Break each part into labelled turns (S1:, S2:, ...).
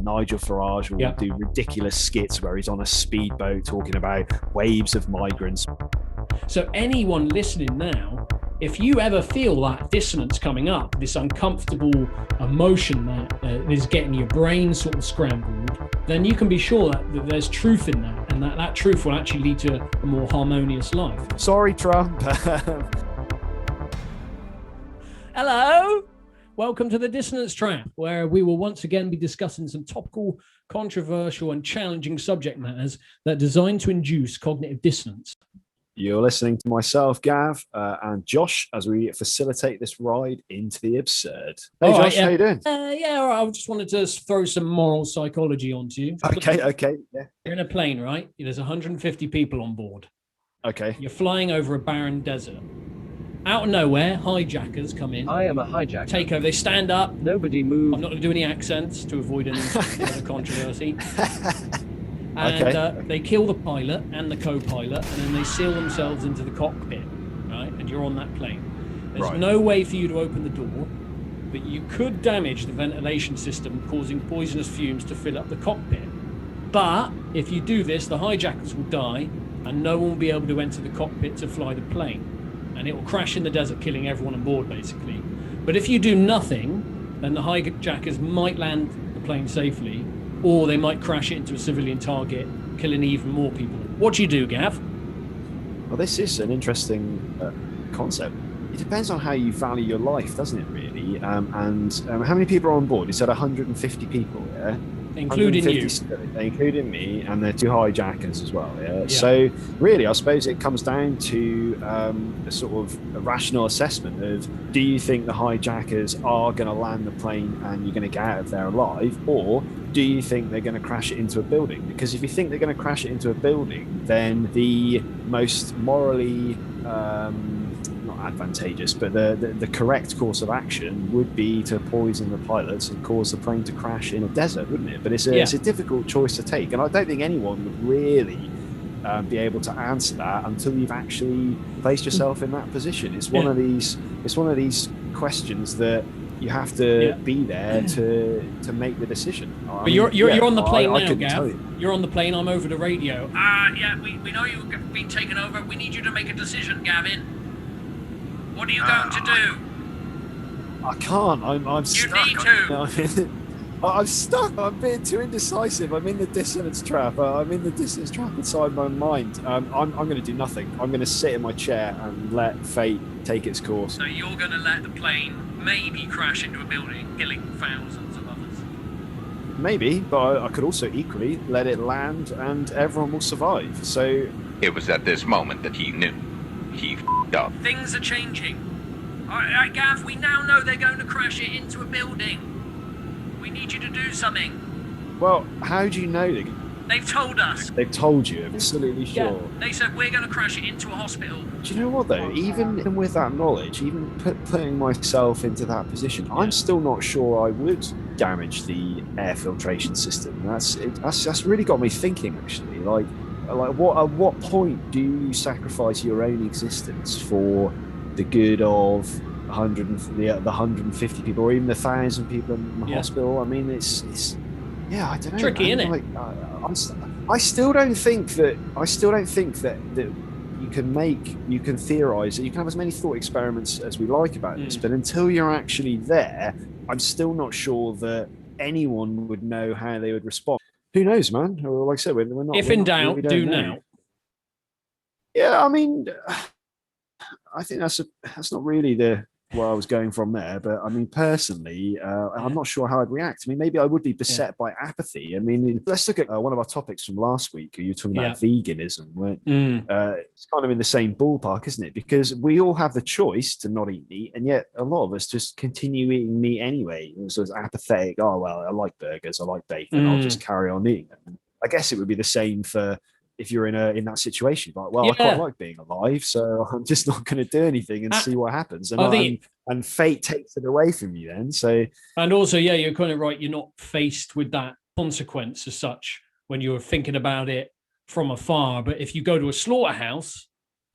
S1: Nigel Farage will do ridiculous skits where he's on a speedboat talking about waves of migrants.
S2: So anyone listening now, if you ever feel that dissonance coming up, this uncomfortable emotion that is getting your brain sort of scrambled, then you can be sure that there's truth in that, and that truth will actually lead to a more harmonious life.
S1: Sorry, Trump.
S2: Hello. Welcome to the Dissonance Trap, where we will once again be discussing some topical, controversial, and challenging subject matters that are designed to induce cognitive dissonance.
S1: You're listening to myself, Gav, and Josh, as we facilitate this ride into the absurd. Hey, Josh, how you doing?
S2: All right. I just wanted to throw some moral psychology onto you.
S1: Okay, yeah.
S2: You're in a plane, right? There's 150 people on board.
S1: Okay.
S2: You're flying over a barren desert. Out of nowhere, hijackers come in.
S3: I am a hijacker.
S2: Take over. They stand up.
S3: Nobody move.
S2: I'm not going to do any accents to avoid any other controversy. And they kill the pilot and the co-pilot, and then they seal themselves into the cockpit, right? And you're on that plane. There's no way for you to open the door, but you could damage the ventilation system, causing poisonous fumes to fill up the cockpit. But if you do this, the hijackers will die, and no one will be able to enter the cockpit to fly the plane. And it will crash in the desert, killing everyone on board, basically. But if you do nothing, then the hijackers might land the plane safely, or they might crash it into a civilian target, killing even more people. What do you do, Gav?
S1: Well, this is an interesting concept. It depends on how you value your life, doesn't it, really? And how many people are on board? You said 150 people, yeah?
S2: Including you.
S1: Including me, and they're two hijackers as well, yeah? So, really, I suppose it comes down to a sort of a rational assessment of, do you think the hijackers are going to land the plane and you're going to get out of there alive, or do you think they're going to crash it into a building? Because if you think they're going to crash it into a building, then the most morally not advantageous, but the correct course of action would be to poison the pilots and cause the plane to crash in a desert, wouldn't it? But it's a difficult choice to take, and I don't think anyone would really be able to answer that until you've actually placed yourself in that position. It's one of these questions that you have to be there to make the decision.
S2: But you're on the plane now, Gav. You're on the plane. I'm over the radio. We know you've been taken over. We need you to make a decision, Gavin. What are you going to do?
S1: I can't. I'm stuck.
S2: You need to.
S1: I'm stuck. I'm being too indecisive. I'm in the dissonance trap. I'm in the dissonance trap inside my mind. I'm going to do nothing. I'm going to sit in my chair and let fate take its course.
S2: So you're going to let the plane maybe crash into a building, killing thousands of others?
S1: Maybe, but I could also equally let it land and everyone will survive. So
S4: it was at this moment that he knew. He f***ed up.
S2: Things are changing. All right, Gav, we now know they're going to crash it into a building. We need you to do something.
S1: Well, how do you know?
S2: They've told us.
S1: They've told you, absolutely sure.
S2: Yeah. They said we're going to crash it into a hospital.
S1: Do you know what, though? Even with that knowledge, even putting myself into that position, I'm still not sure I would damage the air filtration system. That's really got me thinking, actually. Like at what point do you sacrifice your own existence for the good of the 150 people, or even the 1,000 people in the hospital? I mean, it's I don't know.
S2: Tricky, isn't it?
S1: Like, I still don't think that you can theorize it. You can have as many thought experiments as we like about this, but until you're actually there, I'm still not sure that anyone would know how they would respond. Who knows, man? Like I said, we're not.
S2: If in doubt, do now.
S1: Yeah, I mean, I think that's not really where I was going from there, but I mean, personally, I'm not sure how I'd react. I mean, maybe I would be beset by apathy. I mean, let's look at one of our topics from last week. You were talking about veganism. It's kind of in the same ballpark, isn't it? Because we all have the choice to not eat meat, and yet a lot of us just continue eating meat anyway. So it's apathetic. Oh, well, I like burgers, I like bacon, I'll just carry on eating them. I guess it would be the same for if you're in that situation. Like, well, I quite like being alive, so I'm just not going to do anything and see what happens. And fate takes it away from you then. So,
S2: and also, you're kind of right. You're not faced with that consequence as such when you're thinking about it from afar. But if you go to a slaughterhouse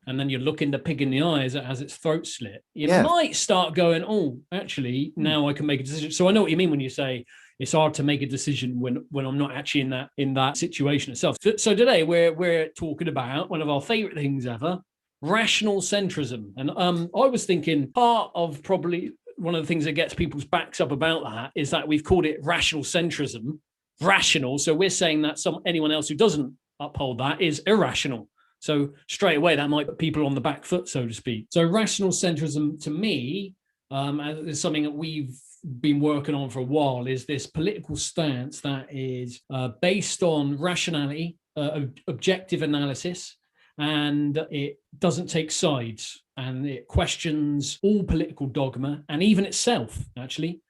S2: and then you're looking the pig in the eye as it has its throat slit, you might start going, oh, actually, now I can make a decision. So I know what you mean when you say it's hard to make a decision when I'm not actually in that situation itself. So today we're talking about one of our favorite things ever, rational centrism. And I was thinking part of probably one of the things that gets people's backs up about that is that we've called it rational centrism, rational. So we're saying that anyone else who doesn't uphold that is irrational. So straight away, that might put people on the back foot, so to speak. So rational centrism, to me, is something that we've been working on for a while, is this political stance that is based on rationality, objective analysis, and it doesn't take sides, and it questions all political dogma and even itself, actually,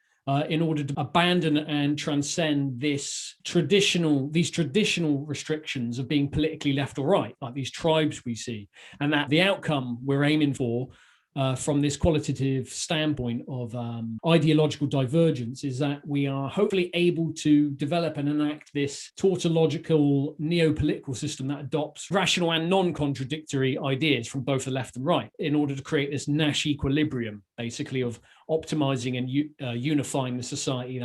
S2: in order to abandon and transcend these traditional restrictions of being politically left or right, like these tribes we see, and that the outcome we're aiming for from this qualitative standpoint of ideological divergence is that we are hopefully able to develop and enact this tautological neo-political system that adopts rational and non-contradictory ideas from both the left and right in order to create this Nash equilibrium, basically, of optimizing and unifying the society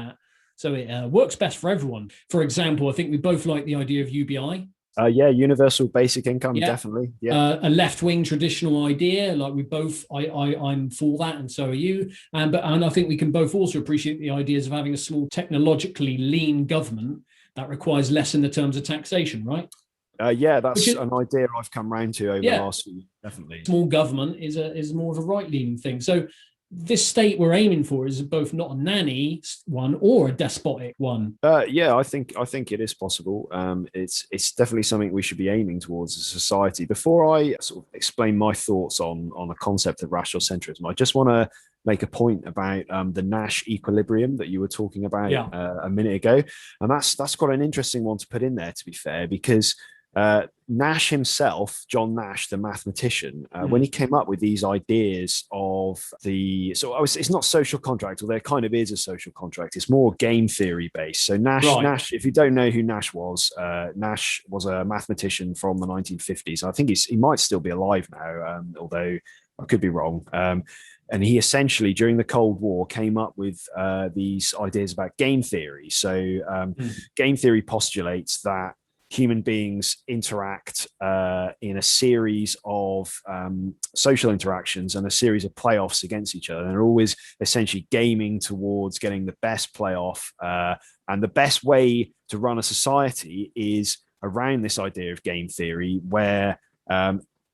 S2: so it works best for everyone. For example, I think we both like the idea of UBI.
S1: Universal basic income, definitely.
S2: A left-wing traditional idea, like we both, I'm for that, and so are you. And I think we can both also appreciate the ideas of having a small, technologically lean government that requires less in the terms of taxation, right?
S1: That's an idea I've come round to over the last few years, definitely.
S2: Small government is more of a right-leaning thing. So this state we're aiming for is both not a nanny one or a despotic one.
S1: I think it is possible. It's definitely something we should be aiming towards as a society. Before I sort of explain my thoughts on the concept of rational centrism, I just want to make a point about the Nash equilibrium that you were talking about a minute ago, and that's quite an interesting one to put in there, to be fair, because Nash himself, John Nash, the mathematician, when he came up with these ideas of it's not social contract, although there kind of is a social contract. It's more game theory based. So Nash, if you don't know who Nash was a mathematician from the 1950s. I think he might still be alive now, although I could be wrong. And he essentially, during the Cold War, came up with these ideas about game theory. So game theory postulates that human beings interact in a series of social interactions and a series of playoffs against each other. And they're always essentially gaming towards getting the best playoff. And the best way to run a society is around this idea of game theory, where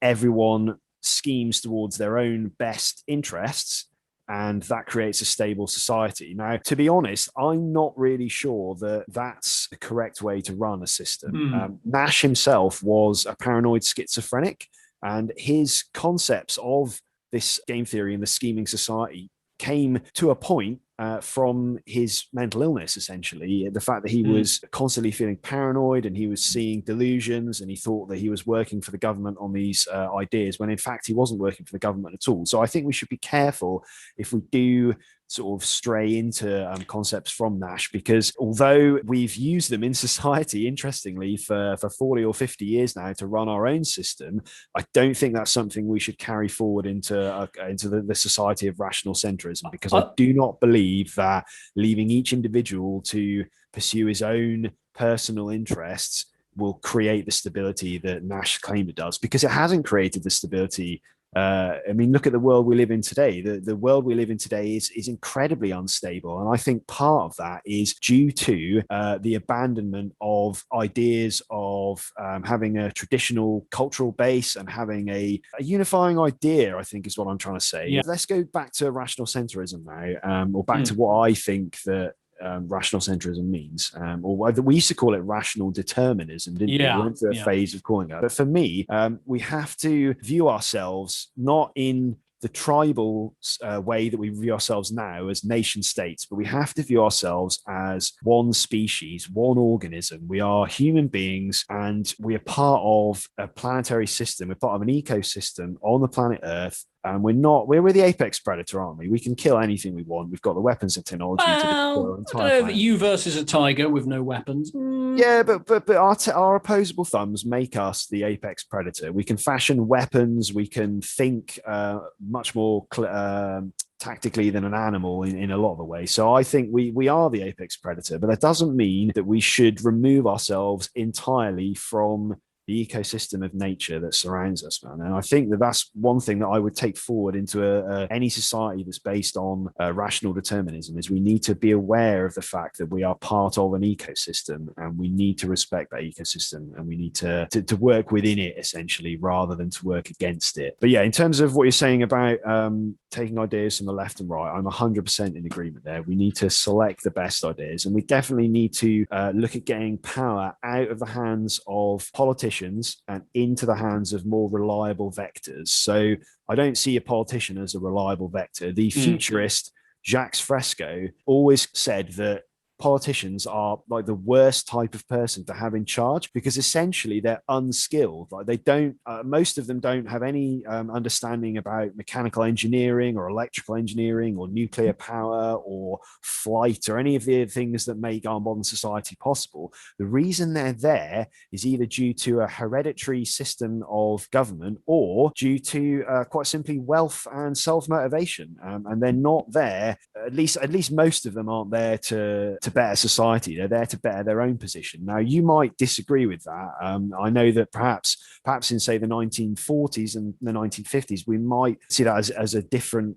S1: everyone schemes towards their own best interests, and that creates a stable society. Now, to be honest, I'm not really sure that that's the correct way to run a system. Nash himself was a paranoid schizophrenic, and his concepts of this game theory and the scheming society came to a point from his mental illness, essentially. The fact that he was constantly feeling paranoid and he was seeing delusions, and he thought that he was working for the government on these ideas, when in fact he wasn't working for the government at all. So I think we should be careful if we do sort of stray into concepts from Nash, because although we've used them in society, interestingly, for 40 or 50 years now to run our own system, I don't think that's something we should carry forward into the society of rational centrism, because I do not believe that leaving each individual to pursue his own personal interests will create the stability that Nash claimed it does, because it hasn't created the stability. I mean, look at the world we live in today. The world we live in today is incredibly unstable. And I think part of that is due to the abandonment of ideas of having a traditional cultural base and having a unifying idea, I think is what I'm trying to say. Yeah. Let's go back to rational centrism now, or back to what I think that rational centrism means, or we used to call it rational determinism, didn't we? We went through a phase of calling it. But for me, we have to view ourselves not in the tribal way that we view ourselves now as nation states, but we have to view ourselves as one species, one organism. We are human beings, and we are part of a planetary system. We're part of an ecosystem on the planet Earth, And we're the apex predator, aren't we? We can kill anything we want. We've got the weapons and technology to kill our entire
S2: I don't know
S1: planet.
S2: you versus a tiger with no weapons.
S1: Yeah, but our opposable thumbs make us the apex predator. We can fashion weapons. We can think much more tactically than an animal in a lot of the ways. So I think we are the apex predator, but that doesn't mean that we should remove ourselves entirely from the ecosystem of nature that surrounds us, man. And I think that that's one thing that I would take forward into any society that's based on rational determinism, is we need to be aware of the fact that we are part of an ecosystem, and we need to respect that ecosystem, and we need to work within it, essentially, rather than to work against it. But yeah, in terms of what you're saying about taking ideas from the left and right, I'm 100% in agreement there. We need to select the best ideas, and we definitely need to look at getting power out of the hands of politicians and into the hands of more reliable vectors. So I don't see a politician as a reliable vector. The futurist Jacques Fresco always said that politicians are like the worst type of person to have in charge, because essentially they're unskilled. Like they don't, most of them don't have any understanding about mechanical engineering or electrical engineering or nuclear power or flight or any of the things that make our modern society possible. The reason they're there is either due to a hereditary system of government or due to quite simply wealth and self-motivation. And they're not there, at least most of them aren't there to better society. They're there to better their own position. Now, you might disagree with that. I know that perhaps in, say, the 1940s and the 1950s, we might see that as a different,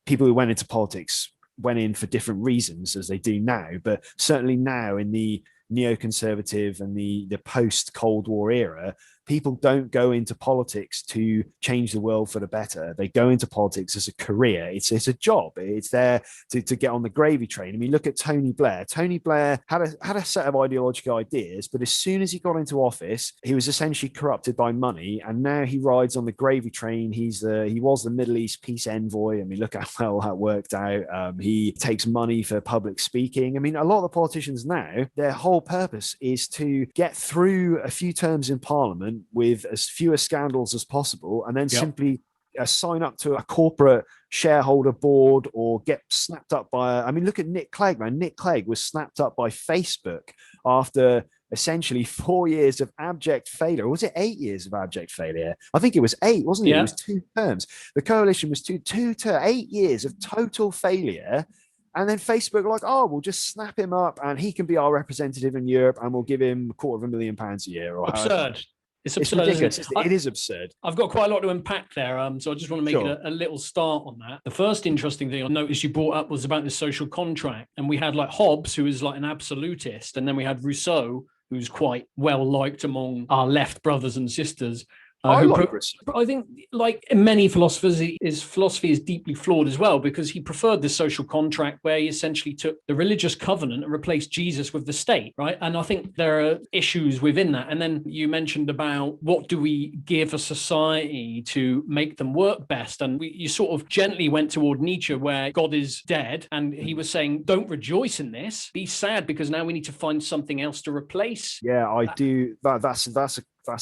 S1: people who went into politics went in for different reasons as they do now. But certainly now, in the neoconservative and the post-Cold War era, people don't go into politics to change the world for the better. They go into politics as a career. It's a job. It's there to get on the gravy train. I mean, look at Tony Blair. Tony Blair had a set of ideological ideas, but as soon as he got into office, he was essentially corrupted by money, and now he rides on the gravy train. He was the Middle East peace envoy. I mean, look how well that worked out. He takes money for public speaking. I mean, a lot of the politicians now, their whole purpose is to get through a few terms in Parliament with as fewer scandals as possible, and then simply sign up to a corporate shareholder board or get snapped up by, I mean, look at Nick Clegg, man. Nick Clegg was snapped up by Facebook after essentially 4 years of abject failure. Or was it 8 years of abject failure? I think it was 8, wasn't it? Yeah. It was 2 terms. The coalition was 8 years of total failure. And then Facebook were like, oh, we'll just snap him up and he can be our representative in Europe and we'll give him £250,000 a year. Or
S2: absurd. It's absurd.
S1: It's ridiculous. It is absurd.
S2: I've got quite a lot to unpack there. So I just want to make a little start on that. The first interesting thing I noticed you brought up was about the social contract. And we had like Hobbes, who is like an absolutist. And then we had Rousseau, who's quite well liked among our left brothers and sisters. I think, like many philosophers, his philosophy is deeply flawed as well, because he preferred the social contract where he essentially took the religious covenant and replaced Jesus with the state, right? And I think there are issues within that. And then you mentioned about what do we give a society to make them work best? And you sort of gently went toward Nietzsche, where God is dead. And he was saying, don't rejoice in this. Be sad, because now we need to find something else to replace.
S1: Yeah, I do. That's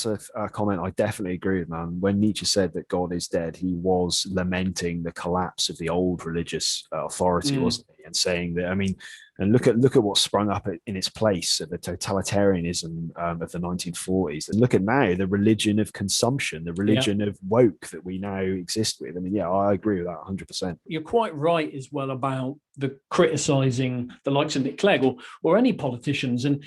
S1: a comment I definitely agree with, man. When Nietzsche said that God is dead, he was lamenting the collapse of the old religious authority, wasn't he? And saying that, I mean, and look at what sprung up in its place at the totalitarianism of the 1940s. And look at now, the religion of consumption, the religion of woke that we now exist with. I mean, yeah, I agree with that 100%.
S2: You're quite right as well about the criticizing the likes of Nick Clegg or any politicians. And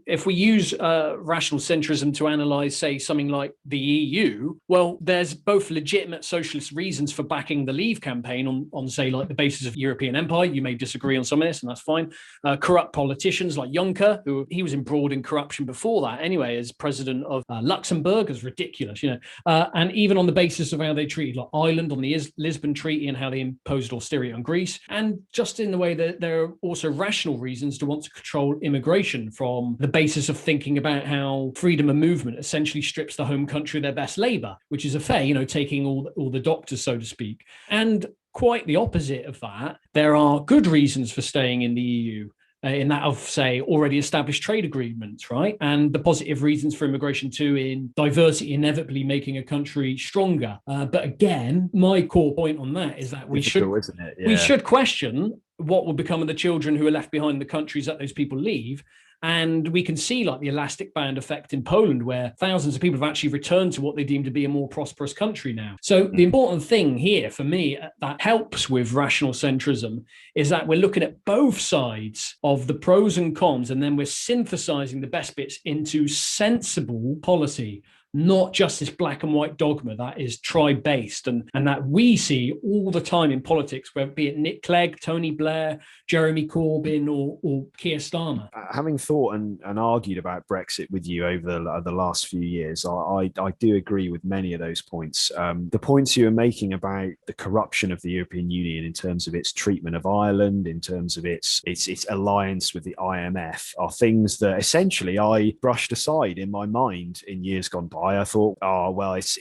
S2: if we use rational centrism to analyze, say, something like the EU, well, there's both legitimate socialist reasons for backing the Leave campaign on say, like the basis of European empire. You may disagree on some of this, and that's fine. Corrupt politicians like Juncker, who he was embroiled in corruption before that anyway, as president of Luxembourg, is ridiculous, you know. And even on the basis of how they treated like Ireland on the Lisbon Treaty and how they imposed austerity on Greece, and just in the way that there are also rational reasons to want to control immigration from the basis of thinking about how freedom of movement essentially strips the home country of their best labor, which is a fair, you know, taking all the doctors, so to speak. And quite the opposite of that, there are good reasons for staying in the EU. in that of, say, already established trade agreements, right? And the positive reasons for immigration too, in diversity inevitably making a country stronger. But again, my core point on that is that we should question what will become of the children who are left behind in the countries that those people leave. And we can see like the elastic band effect in Poland, where thousands of people have actually returned to what they deem to be a more prosperous country now. So the important thing here for me that helps with rational centrism is that we're looking at both sides of the pros and cons, and then we're synthesizing the best bits into sensible policy, not just this black and white dogma that is tribe-based and that we see all the time in politics, whether be it Nick Clegg, Tony Blair, Jeremy Corbyn, or Keir Starmer.
S1: Having thought and argued about Brexit with you over the last few years, I do agree with many of those points. The points you were making about the corruption of the European Union in terms of its treatment of Ireland, in terms of its alliance with the IMF, are things that essentially I brushed aside in my mind in years gone by. I thought, oh well, it's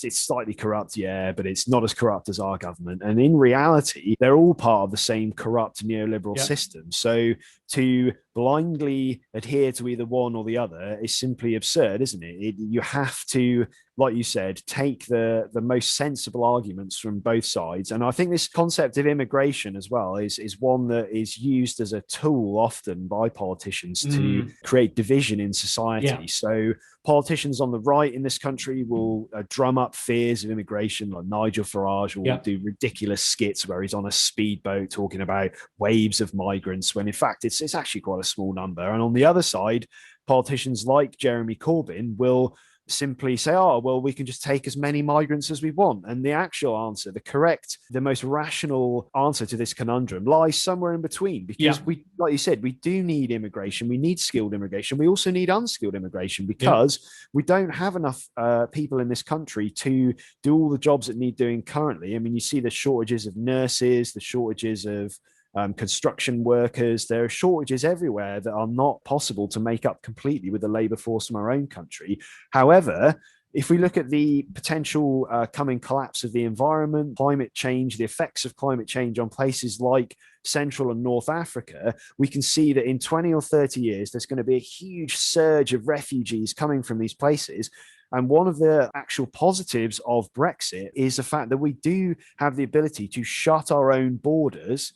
S1: slightly corrupt, yeah, but it's not as corrupt as our government. And in reality, they're all part of the same corrupt neoliberal system. So to blindly adhere to either one or the other is simply absurd, isn't it? You have to, like you said, take the most sensible arguments from both sides. And I think this concept of immigration as well is one that is used as a tool often by politicians to create division in society. Yeah. So politicians on the right in this country will drum up fears of immigration, like Nigel Farage will do ridiculous skits where he's on a speedboat talking about waves of migrants, when in fact it's actually quite a small number. And on the other side, politicians like Jeremy Corbyn will simply say, oh, well, we can just take as many migrants as we want. And the actual answer, the most rational answer to this conundrum lies somewhere in between, because we, like you said, we do need immigration. We need skilled immigration. We also need unskilled immigration, because we don't have enough people in this country to do all the jobs that need doing currently. I mean, you see the shortages of nurses, the shortages of construction workers. There are shortages everywhere that are not possible to make up completely with the labor force from our own country. However, if we look at the potential coming collapse of the environment, climate change, the effects of climate change on places like Central and North Africa, we can see that in 20 or 30 years, there's going to be a huge surge of refugees coming from these places. And one of the actual positives of Brexit is the fact that we do have the ability to shut our own borders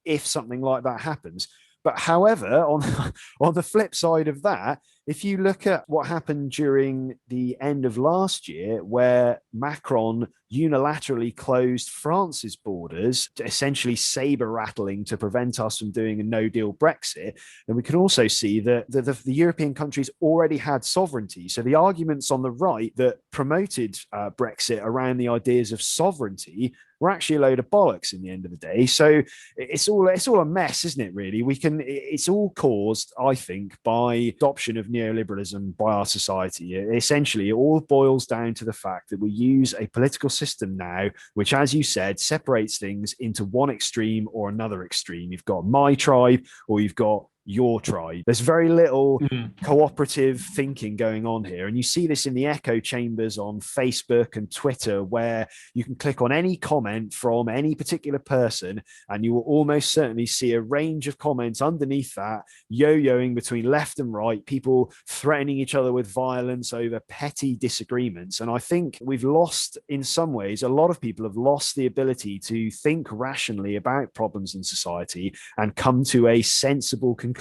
S1: if something like that happens. But however, on the flip side of that, if you look at what happened during the end of last year, where Macron unilaterally closed France's borders, essentially saber rattling to prevent us from doing a no-deal Brexit, then we can also see that the European countries already had sovereignty. So the arguments on the right that promoted Brexit around the ideas of sovereignty were actually a load of bollocks in the end of the day. So it's all a mess, isn't it, really? It's all caused, I think, by adoption of neoliberalism by our society. Essentially, it all boils down to the fact that we use a political system now, which, as you said, separates things into one extreme or another extreme. You've got my tribe or you've got your tribe. There's very little cooperative thinking going on here. And you see this in the echo chambers on Facebook and Twitter, where you can click on any comment from any particular person, and you will almost certainly see a range of comments underneath that, yo-yoing between left and right, people threatening each other with violence over petty disagreements. And I think we've lost, in some ways, a lot of people have lost the ability to think rationally about problems in society and come to a sensible conclusion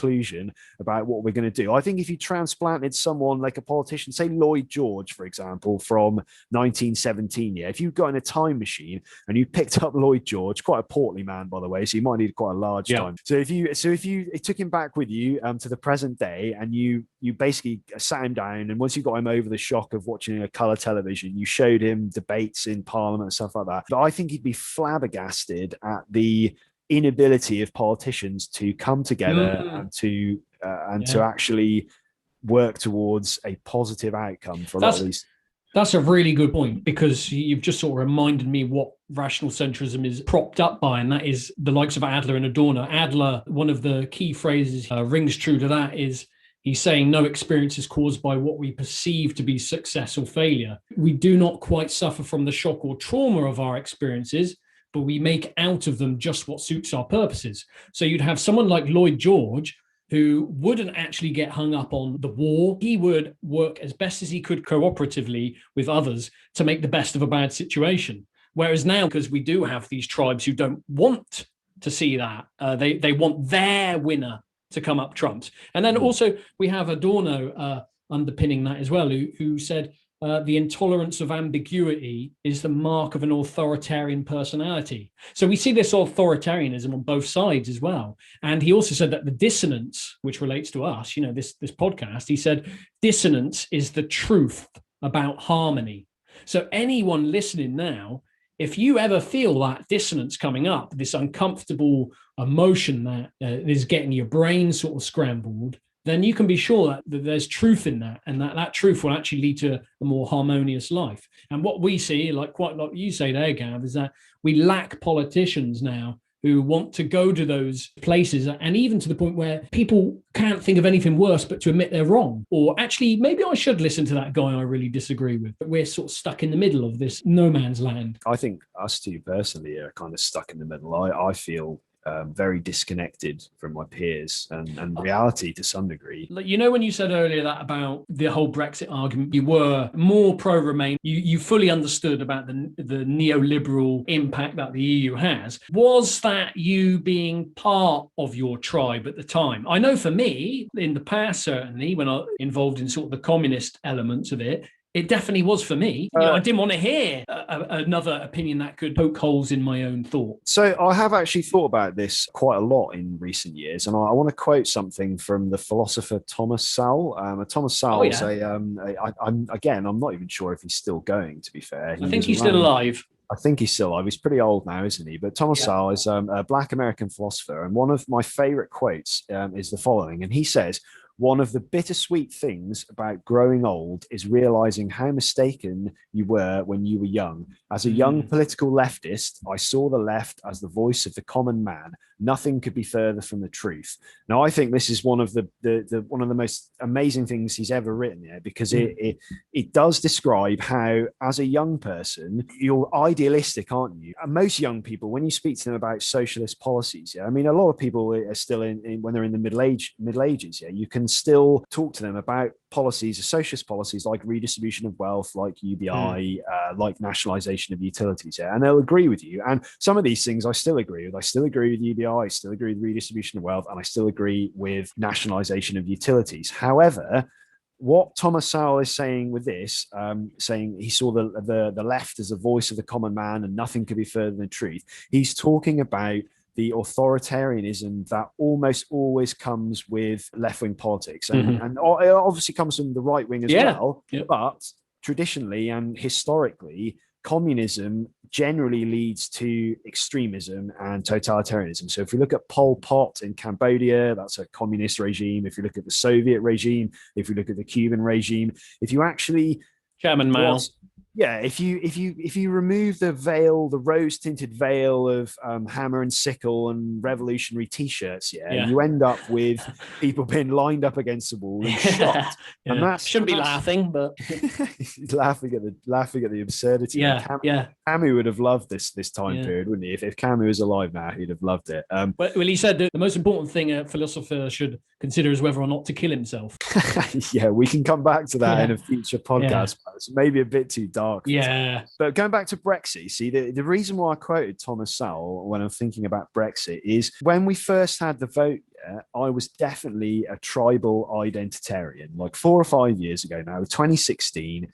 S1: about what we're going to do. I think if you transplanted someone like a politician, say Lloyd George, for example, from 1917, if you got in a time machine and you picked up Lloyd George, quite a portly man, by the way, so you might need quite a large time. So if you took him back with you to the present day, and you basically sat him down, and once you got him over the shock of watching a colour television, you showed him debates in Parliament and stuff like that, but I think he'd be flabbergasted at the inability of politicians to come together and to actually work towards a positive outcome for a lot of these.
S2: That's a really good point, because you've just sort of reminded me what rational centrism is propped up by, and that is the likes of Adler and Adorno. Adler, one of the key phrases rings true to that is he's saying no experience is caused by what we perceive to be success or failure. We do not quite suffer from the shock or trauma of our experiences, but we make out of them just what suits our purposes. So you'd have someone like Lloyd George, who wouldn't actually get hung up on the war. He would work as best as he could cooperatively with others to make the best of a bad situation. Whereas now, because we do have these tribes who don't want to see that, they want their winner to come up trumps. And then also we have Adorno underpinning that as well, who said, the intolerance of ambiguity is the mark of an authoritarian personality. So we see this authoritarianism on both sides as well. And he also said that the dissonance, which relates to us, this podcast, he said, dissonance is the truth about harmony. So anyone listening now, if you ever feel that dissonance coming up, this uncomfortable emotion that is getting your brain sort of scrambled, then you can be sure that there's truth in that, and that truth will actually lead to a more harmonious life. And what we see, quite like you say there, Gav, is that we lack politicians now who want to go to those places, and even to the point where people can't think of anything worse but to admit they're wrong. Or actually, maybe I should listen to that guy I really disagree with. But we're sort of stuck in the middle of this no man's land.
S1: I think us two personally are kind of stuck in the middle. I feel very disconnected from my peers and reality to some degree.
S2: When you said earlier that about the whole Brexit argument, you were more pro-Remain. You fully understood about the neoliberal impact that the EU has. Was that you being part of your tribe at the time? I know for me, in the past, certainly, when I was involved in sort of the communist elements of it, it definitely was for me. I didn't want to hear another opinion that could poke holes in my own thought. So
S1: I have actually thought about this quite a lot in recent years, and I want to quote something from the philosopher Thomas Sowell. Thomas Sowell is I'm not even sure if he's still going, to be fair.
S2: I think he's still alive.
S1: I think he's still alive. He's pretty old now, isn't he? But Thomas Sowell is a Black American philosopher, and one of my favorite quotes is the following, and he says, "One of the bittersweet things about growing old is realizing how mistaken you were when you were young. As a young political leftist, I saw the left as the voice of the common man. Nothing could be further from the truth." Now, I think this is one of the most amazing things he's ever written here, because it does describe how, as a young person, you're idealistic, aren't you? And most young people, when you speak to them about socialist policies, a lot of people are still in when they're in the middle ages. You can still talk to them about policies, socialist policies like redistribution of wealth, like UBI, like nationalization of utilities, and they'll agree with you. And some of these things I still agree with. I still agree with UBI, I still agree with redistribution of wealth, and I still agree with nationalization of utilities. However, what Thomas Sowell is saying with this, saying he saw the left as a voice of the common man and nothing could be further than the truth, he's talking about the authoritarianism that almost always comes with left-wing politics. And it obviously comes from the right wing as well. Yep. But traditionally and historically, communism generally leads to extremism and totalitarianism. So if we look at Pol Pot in Cambodia, that's a communist regime. If you look at the Soviet regime, if you look at the Cuban regime, if you actually...
S2: Chairman Mao.
S1: Yeah, if you remove the veil, the rose-tinted veil of hammer and sickle and revolutionary T-shirts, you end up with people being lined up against the wall and shot. And that
S2: shouldn't be laughing, but
S1: laughing at the absurdity. Camus would have loved this time period, wouldn't he? If Camus was alive now, he'd have loved it.
S2: Well, he said that the most important thing a philosopher should consider is whether or not to kill himself.
S1: Yeah, we can come back to that in a future podcast. But it's maybe a bit too dark. But going back to Brexit, see, the reason why I quoted Thomas Sowell when I'm thinking about Brexit is when we first had the vote, I was definitely a tribal identitarian. Like 4 or 5 years ago now, 2016,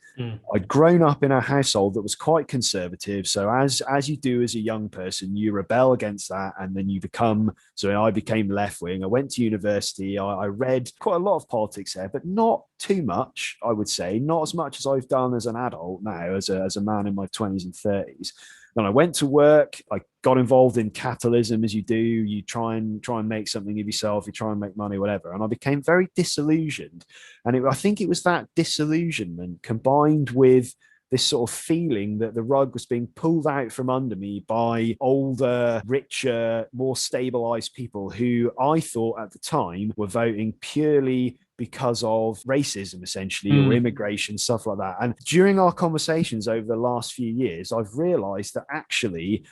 S1: I'd grown up in a household that was quite conservative. So as you do as a young person, you rebel against that, and then you become. So I became left wing. I went to university. I read quite a lot of politics there, but not too much. I would say not as much as I've done as an adult now, as a man in my 20s and 30s. Then I went to work. I got involved in capitalism, as you do. You try and make something of yourself. You try and make money, whatever. And I became very disillusioned. And I think it was that disillusionment combined with this sort of feeling that the rug was being pulled out from under me by older, richer, more stabilized people who I thought at the time were voting purely because of racism, essentially, or immigration, stuff like that. And during our conversations over the last few years, I've realized that actually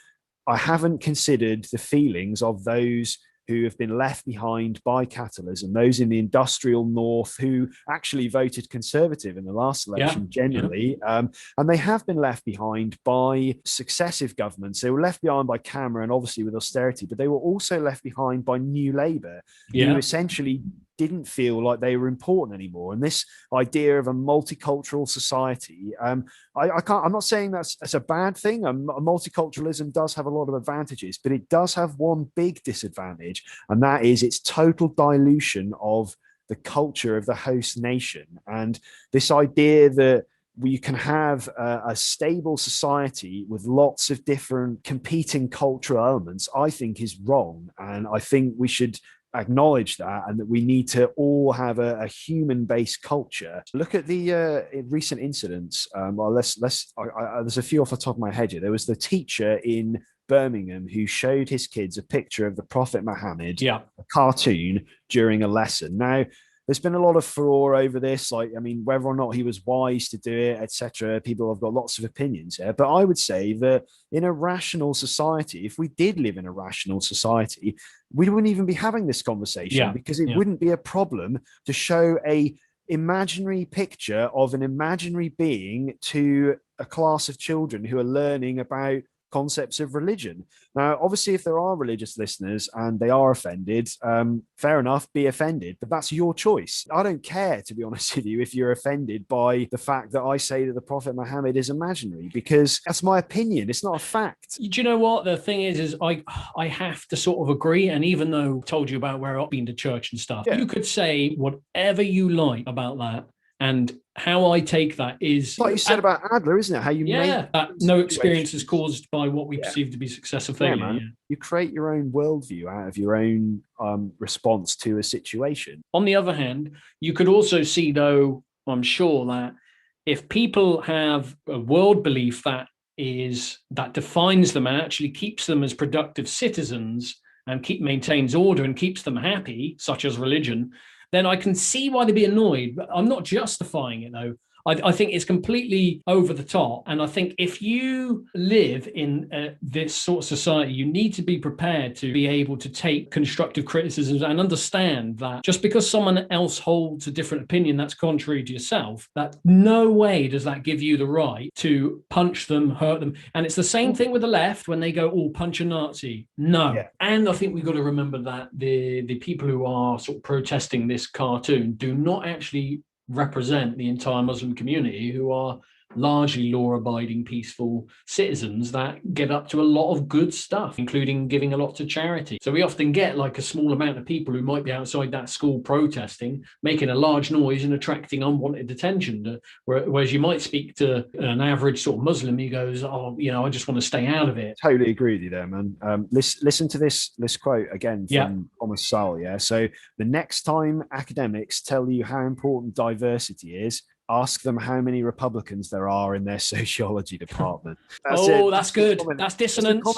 S1: I haven't considered the feelings of those who have been left behind by capitalism, those in the industrial north who actually voted conservative in the last election generally. And they have been left behind by successive governments. They were left behind by Cameron, obviously with austerity, but they were also left behind by New Labour, who essentially didn't feel like they were important anymore. And this idea of a multicultural society, I'm not saying that's a bad thing. Multiculturalism does have a lot of advantages, but it does have one big disadvantage, and that is its total dilution of the culture of the host nation. And this idea that you can have a stable society with lots of different competing cultural elements, I think is wrong. And I think we should acknowledge that, and that we need to all have a human-based culture. Look at the recent incidents. There's a few off the top of my head here. There was the teacher in Birmingham who showed his kids a picture of the Prophet Muhammad, a cartoon, during a lesson. Now, there's been a lot of furore over this, whether or not he was wise to do it, etc. People have got lots of opinions here, but I would say that in a rational society, if we did live in a rational society, we wouldn't even be having this conversation, because it wouldn't be a problem to show a imaginary picture of an imaginary being to a class of children who are learning about concepts of religion. Now, obviously, if there are religious listeners and they are offended, fair enough, be offended, but that's your choice. I don't care, to be honest with you, if you're offended by the fact that I say that the Prophet Muhammad is imaginary, because that's my opinion. It's not a fact.
S2: Do you know what the thing is I have to sort of agree. And even though I told you about where I've been to church and stuff, you could say whatever you like about that. And how I take that is,
S1: like you said about Adler, isn't it? How you make
S2: no experience is caused by what we perceive to be success or failure.
S1: Man. You create your own worldview out of your own response to a situation.
S2: On the other hand, you could also see, though, I'm sure that if people have a world belief that defines them and actually keeps them as productive citizens and maintains order and keeps them happy, such as religion, then I can see why they'd be annoyed. But I'm not justifying it, though. I think it's completely over the top. And I think if you live in this sort of society, you need to be prepared to be able to take constructive criticisms and understand that just because someone else holds a different opinion that's contrary to yourself, that no way does that give you the right to punch them, hurt them. And it's the same thing with the left when they go, punch a Nazi. No. Yeah. And I think we've got to remember that the people who are sort of protesting this cartoon do not actually represent the entire Muslim community, who are largely law-abiding, peaceful citizens that get up to a lot of good stuff, including giving a lot to charity. So we often get like a small amount of people who might be outside that school protesting, making a large noise and attracting unwanted attention. Whereas you might speak to an average sort of Muslim who goes, I just want to stay out of it.
S1: Totally agree with you there, man. Listen to this quote again from Thomas Sowell. Yeah. So the next time academics tell you how important diversity is, ask them how many Republicans there are in their sociology department.
S2: That's good. That's dissonance.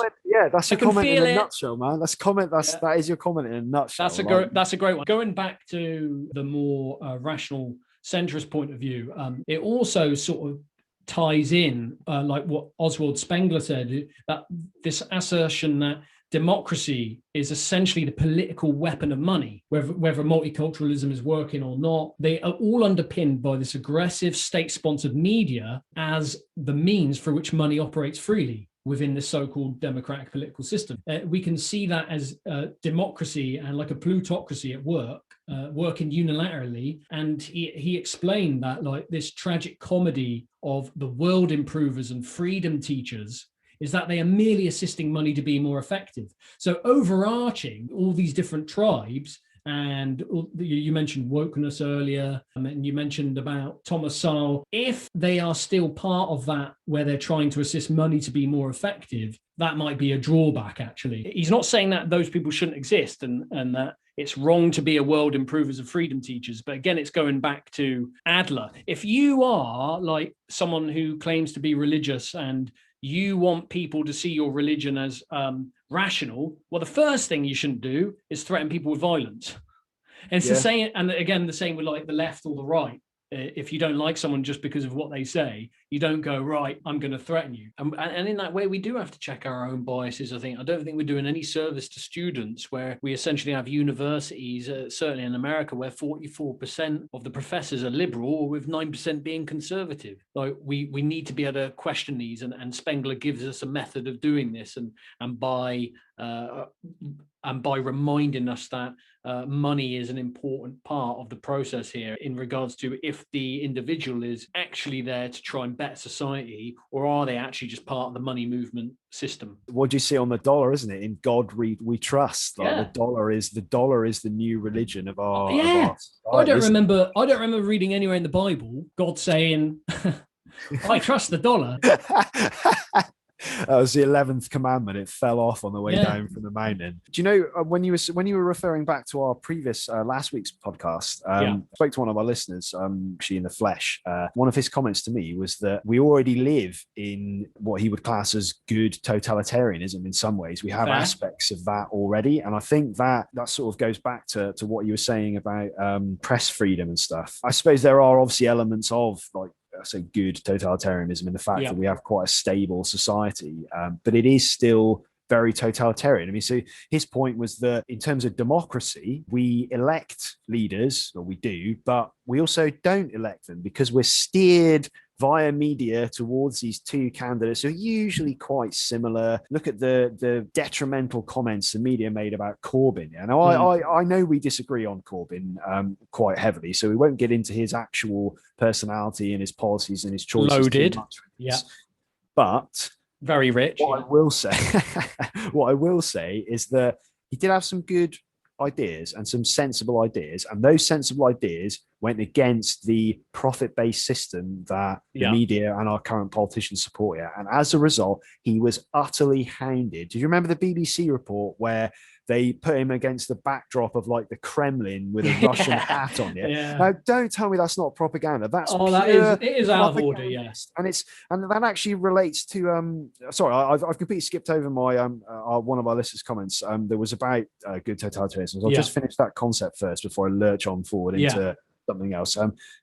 S1: That's a comment in a nutshell, man. That is your comment in a nutshell.
S2: That's a great one. Going back to the more rational centrist point of view, it also sort of ties in, like what Oswald Spengler said, that this assertion that democracy is essentially the political weapon of money, whether multiculturalism is working or not. They are all underpinned by this aggressive state-sponsored media as the means for which money operates freely within the so-called democratic political system. We can see that as democracy and like a plutocracy at work, working unilaterally. And he explained that like this tragic comedy of the world improvers and freedom teachers is that they are merely assisting money to be more effective. So overarching all these different tribes, and you mentioned wokeness earlier, and you mentioned about Thomas Sowell, if they are still part of that, where they're trying to assist money to be more effective, that might be a drawback, actually. He's not saying that those people shouldn't exist and that it's wrong to be a world improvers and freedom teachers. But again, it's going back to Adler. If you are like someone who claims to be religious and you want people to see your religion as rational, well, the first thing you shouldn't do is threaten people with violence. And it's the same, and again, the same with like the left or the right. if you don't like someone just because of what they say, you don't go, right, I'm going to threaten you. And in that way, we do have to check our own biases, I think. I don't think we're doing any service to students where we essentially have universities, certainly in America, where 44% of the professors are liberal, with 9% being conservative. Like we need to be able to question these, and Spengler gives us a method of doing this, and by reminding us that money is an important part of the process here in regards to if the individual is actually there to try and better society, or are they actually just part of the money movement system?
S1: What do you see on the dollar, isn't it? In God we trust. Like the dollar is the new religion of our
S2: I don't remember reading anywhere in the Bible God saying I trust the dollar.
S1: That was the 11th commandment. It fell off on the way down from the mountain. Do you know when you were referring back to our previous last week's podcast? I spoke to one of our listeners, actually in the flesh. One of his comments to me was that we already live in what he would class as good totalitarianism. In some ways, we have aspects of that already, and I think that sort of goes back to what you were saying about press freedom and stuff. I suppose there are obviously elements of like, say, good totalitarianism in the fact that we have quite a stable society, but it is still very totalitarian. I mean, so his point was that in terms of democracy, we elect leaders, or we do, but we also don't elect them because we're steered via media towards these two candidates who are usually quite similar. Look at the detrimental comments the media made about Corbyn. Yeah? Now, I know we disagree on Corbyn quite heavily, so we won't get into his actual personality and his policies and his choices.
S2: Loaded.
S1: But
S2: very rich.
S1: What I will say is that he did have some good ideas and some sensible ideas, and those sensible ideas went against the profit-based system that the media and our current politicians support here. And as a result, he was utterly hounded. Do you remember the BBC report where they put him against the backdrop of like the Kremlin with a Russian hat on it? Now, don't tell me that's not propaganda. That's
S2: it is out of order, yes.
S1: And that actually relates to sorry, I've completely skipped over my one of our listeners' comments that was about good totalitarianism. I'll just finish that concept first before I lurch on forward into something else.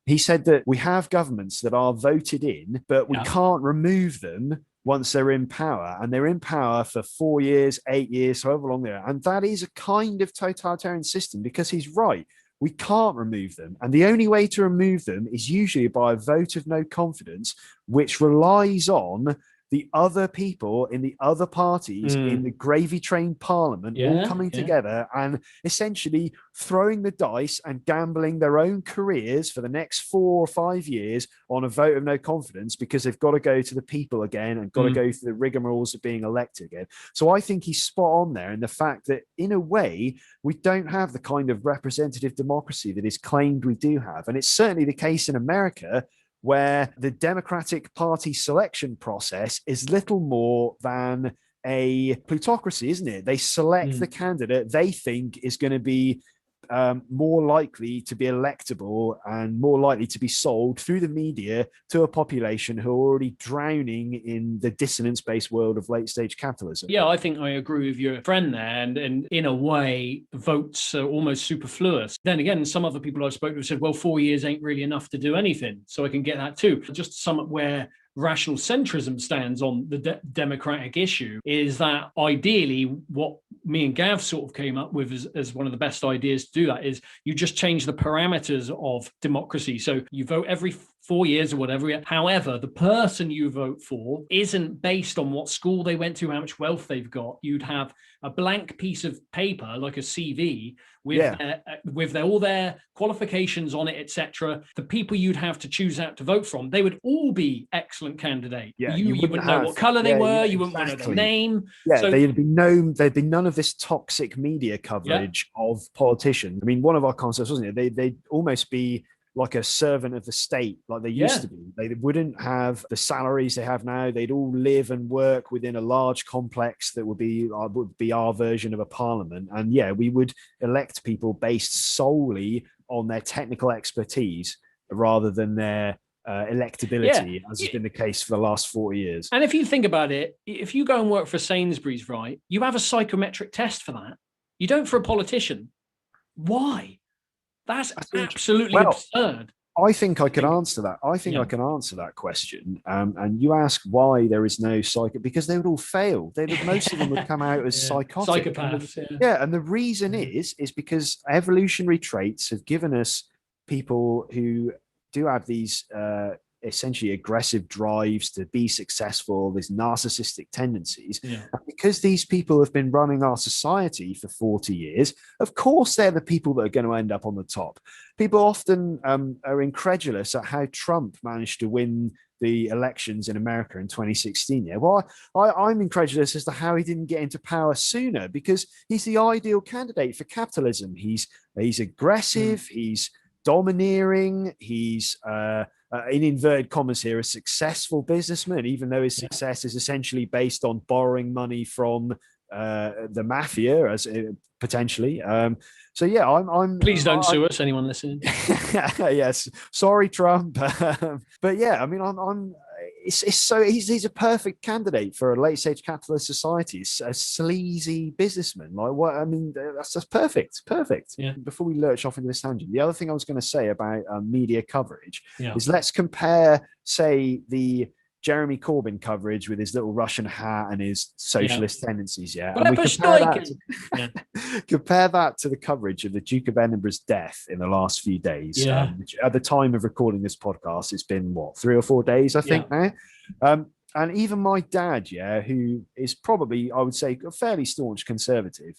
S1: He said that we have governments that are voted in, but we can't remove them once they're in power, and they're in power for 4 years, 8 years, however long they're. And that is a kind of totalitarian system, because he's right. We can't remove them. And the only way to remove them is usually by a vote of no confidence, which relies on the other people in the other parties in the gravy train parliament all coming together and essentially throwing the dice and gambling their own careers for the next 4 or 5 years on a vote of no confidence, because they've got to go to the people again and got to go through the rigmaroles of being elected again. So I think he's spot on there in the fact that, in a way, we don't have the kind of representative democracy that is claimed we do have. And it's certainly the case in America, where the Democratic Party selection process is little more than a plutocracy, isn't it? They select the candidate they think is going to be more likely to be electable and more likely to be sold through the media to a population who are already drowning in the dissonance-based world of late-stage capitalism.
S2: Yeah, I think I agree with your friend there. And in a way, votes are almost superfluous. Then again, some other people I've spoken to said, well, 4 years ain't really enough to do anything. So I can get that too. Just to sum up where rational centrism stands on the democratic issue is that ideally what me and Gav sort of came up with as one of the best ideas to do that is you just change the parameters of democracy. So you vote every 4 years or whatever. However, the person you vote for isn't based on what school they went to, how much wealth they've got. You'd have a blank piece of paper, like a CV, with all their qualifications on it, etc. The people you'd have to choose out to vote from, they would all be excellent candidates. You wouldn't know what color they were. You wouldn't know their name. So there'd be
S1: none of this toxic media coverage of politicians. I mean, one of our concepts, wasn't it? They'd almost be like a servant of the state, like they used to be. They wouldn't have the salaries they have now. They'd all live and work within a large complex that would be our version of a parliament. And we would elect people based solely on their technical expertise rather than their electability, as has been the case for the last 40 years.
S2: And if you think about it, if you go and work for Sainsbury's, right, you have a psychometric test for that. You don't for a politician. Why? That's absolutely absurd.
S1: I think I can answer that. I think I can answer that question. And you ask why there is no psychic, because they would all fail. Most of them would come out as psychotic.
S2: Psychopaths.
S1: And the reason is because evolutionary traits have given us people who do have these essentially aggressive drives to be successful, these narcissistic tendencies.
S2: Yeah.
S1: And because these people have been running our society for 40 years, of course they're the people that are going to end up on the top. People often are incredulous at how Trump managed to win the elections in America in 2016. Yeah, well, I'm incredulous as to how he didn't get into power sooner, because he's the ideal candidate for capitalism. He's aggressive, he's domineering, he's in inverted commas here, a successful businessman, even though his success is essentially based on borrowing money from the mafia, as potentially. So yeah, I'm.
S2: Please don't sue us, anyone listening.
S1: Yes, sorry, Trump. But yeah, I mean, he's a perfect candidate for a late stage capitalist society. He's a sleazy businessman. Like what? I mean, that's just perfect.
S2: Yeah.
S1: Before we lurch off into this tangent, the other thing I was going to say about media coverage is let's compare, say, the Jeremy Corbyn coverage with his little Russian hat and his socialist tendencies, and we compare that to the coverage of the Duke of Edinburgh's death in the last few days. Which at the time of recording this podcast, it's been 3 or 4 days, I think now. And even my dad, who is probably, I would say, a fairly staunch conservative,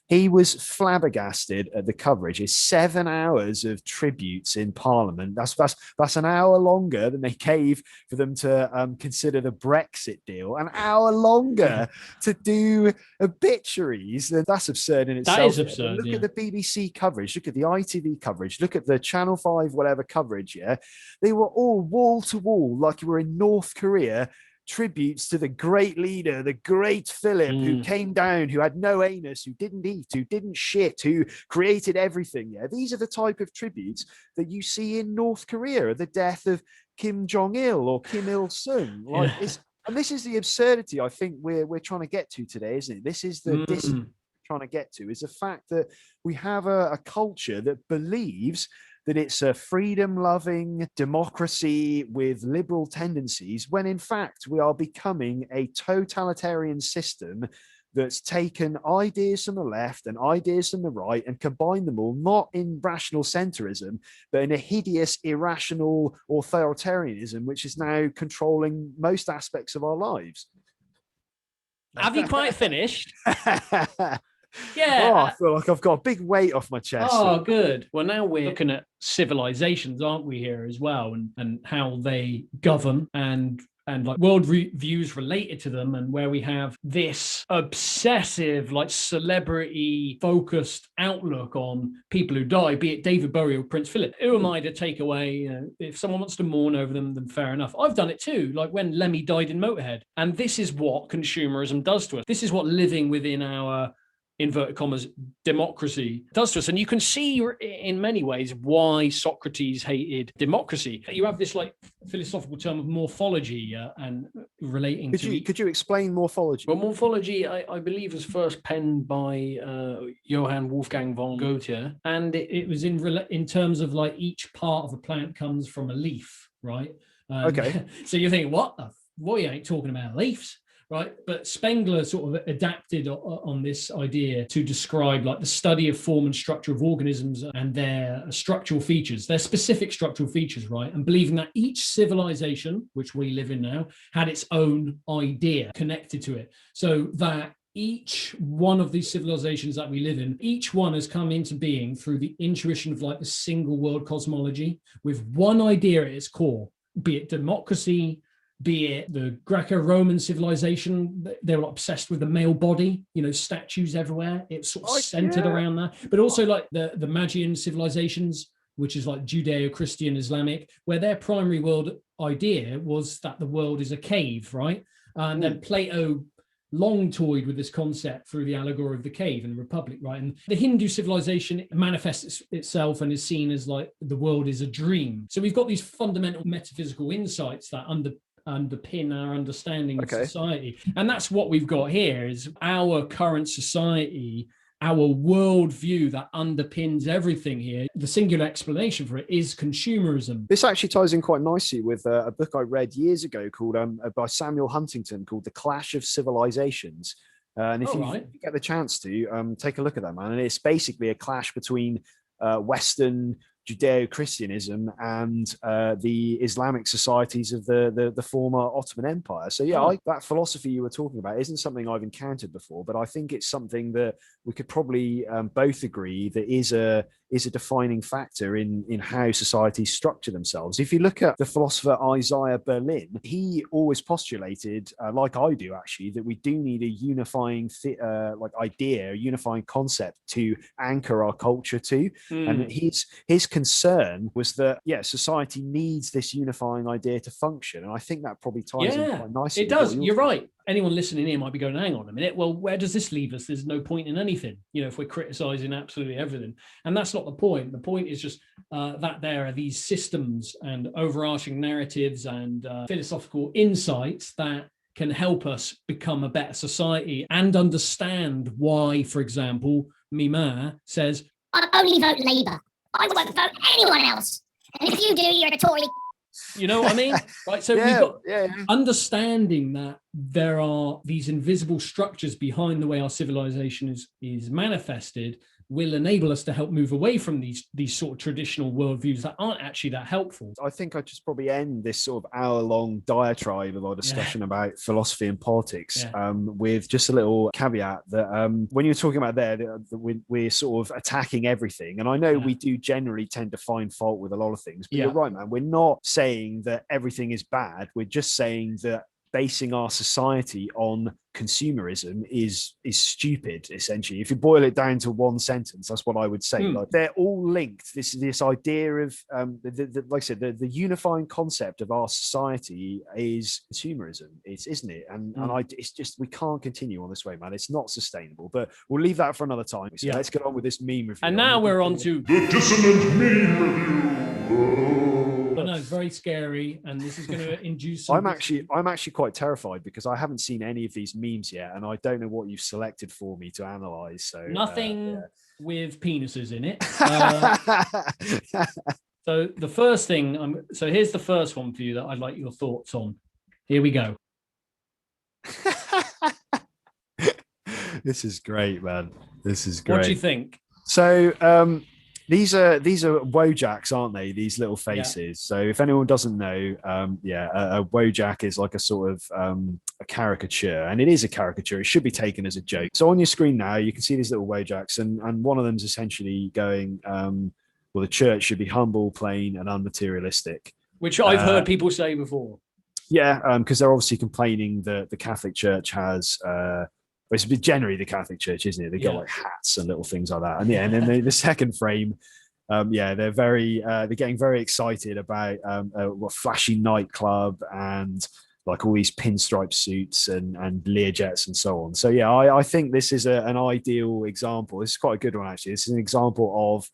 S1: he was flabbergasted at the coverage. It's 7 hours of tributes in Parliament. That's an hour longer than they gave for them to consider the Brexit deal. An hour longer to do obituaries. That's absurd in itself.
S2: That is absurd.
S1: Look at the BBC coverage. Look at the ITV coverage. Look at the Channel 5 whatever coverage. They were all wall to wall, like you were in North Korea. Tributes to the great leader, the great Philip, who came down, who had no anus, who didn't eat, who didn't shit, who created everything. These are the type of tributes that you see in North Korea at the death of Kim Jong-il or Kim Il-sung. And this is the absurdity I think we're trying to get to today, isn't it? This is the trying to get to, is the fact that we have a culture that believes that it's a freedom-loving democracy with liberal tendencies, when in fact we are becoming a totalitarian system that's taken ideas from the left and ideas from the right and combined them all, not in rational centrism, but in a hideous, irrational authoritarianism, which is now controlling most aspects of our lives.
S2: Have you quite finished?
S1: I feel like I've got a big weight off my chest.
S2: Oh, good. Well, now we're looking at civilizations, aren't we, here as well, and how they govern and like world views related to them, and where we have this obsessive, like celebrity focused outlook on people who die, be it David Bowie or Prince Philip. Who am I to take away? If someone wants to mourn over them, then fair enough. I've done it too, like when Lemmy died in Motorhead. And this is what consumerism does to us. This is what living within our inverted commas democracy does to us. And you can see in many ways why Socrates hated democracy. You have this like philosophical term of morphology and relating
S1: could you explain morphology?
S2: Well, morphology I believe was first penned by Johann Wolfgang von Goethe, and it was in terms of like each part of a plant comes from a leaf, right?
S1: Okay.
S2: So you think, what you ain't talking about leaves, right? But Spengler sort of adapted on this idea to describe like the study of form and structure of organisms and their structural features, their specific structural features, right? And believing that each civilization, which we live in now, had its own idea connected to it. So that each one of these civilizations that we live in, each one has come into being through the intuition of like the single world cosmology with one idea at its core, be it democracy, be it the Greco-Roman civilization. They were obsessed with the male body, statues everywhere. It's sort of centered around that. But also like the Magian civilizations, which is like Judeo-Christian Islamic, where their primary world idea was that the world is a cave, right? And then Plato long toyed with this concept through the allegory of the cave and the Republic, right? And the Hindu civilization manifests itself and is seen as like the world is a dream. So we've got these fundamental metaphysical insights that underpin our understanding of society. And that's what we've got here is our current society our worldview that underpins everything here, the singular explanation for it is consumerism.
S1: This actually ties in quite nicely with a book I read years ago called by Samuel Huntington called The Clash of Civilizations. And if you get the chance to take a look at that, man, and it's basically a clash between Western Judeo-Christianism and the Islamic societies of the former Ottoman Empire. So yeah, that philosophy you were talking about isn't something I've encountered before, but I think it's something that we could probably both agree that is a defining factor in how societies structure themselves. If you look at the philosopher Isaiah Berlin, he always postulated, like I do actually, that we do need a unifying idea, a unifying concept to anchor our culture to. And his concern was that society needs this unifying idea to function, and I think that probably ties in quite nicely.
S2: It does. You're right. Anyone listening here might be going, hang on a minute, well, where does this leave us? There's no point in anything, if we're criticizing absolutely everything. And that's not the point. The point is just that there are these systems and overarching narratives and philosophical insights that can help us become a better society and understand why, for example, Mima says,
S3: I'll only vote Labour. I won't vote anyone else. And if you do, you're a Tory.
S2: You know what I mean? Right. So we've got understanding that there are these invisible structures behind the way our civilization is manifested will enable us to help move away from these sort of traditional worldviews that aren't actually that helpful.
S1: I think I'd just probably end this sort of hour-long diatribe of our discussion about philosophy and politics with just a little caveat that when you're talking about that we're sort of attacking everything, and I know we do generally tend to find fault with a lot of things, but you're right, man. We're not saying that everything is bad. We're just saying that basing our society on consumerism is stupid, essentially. If you boil it down to one sentence, that's what I would say. Like, they're all linked. This idea of like I said, the unifying concept of our society is consumerism, isn't it? And it's just, we can't continue on this way, man. It's not sustainable. But we'll leave that for another time. So let's get on with this meme review.
S2: And now we're on to
S5: the dissonant meme review.
S2: But no, it's very scary, and this is going to induce.
S1: I'm actually quite terrified because I haven't seen any of these memes yet, and I don't know what you've selected for me to analyze. So
S2: nothing with penises in it. So the first thing, so here's the first one for you that I'd like your thoughts on. Here we go.
S1: This is great, man. This is great.
S2: What do you think?
S1: So these are Wojaks, aren't they? These little faces. Yeah. So if anyone doesn't know, a Wojak is like a sort of a caricature, and it is a caricature. It should be taken as a joke. So on your screen now, you can see these little Wojaks, and one of them is essentially going, well, the church should be humble, plain, and unmaterialistic.
S2: Which I've heard people say before.
S1: Yeah, because they're obviously complaining that the Catholic Church has... it's generally the Catholic Church, isn't it? They got like hats and little things like that. And then the second frame, they're getting very excited about a flashy nightclub and like all these pinstripe suits and Learjets and so on. So I think this is an ideal example. This is quite a good one, actually. This is an example of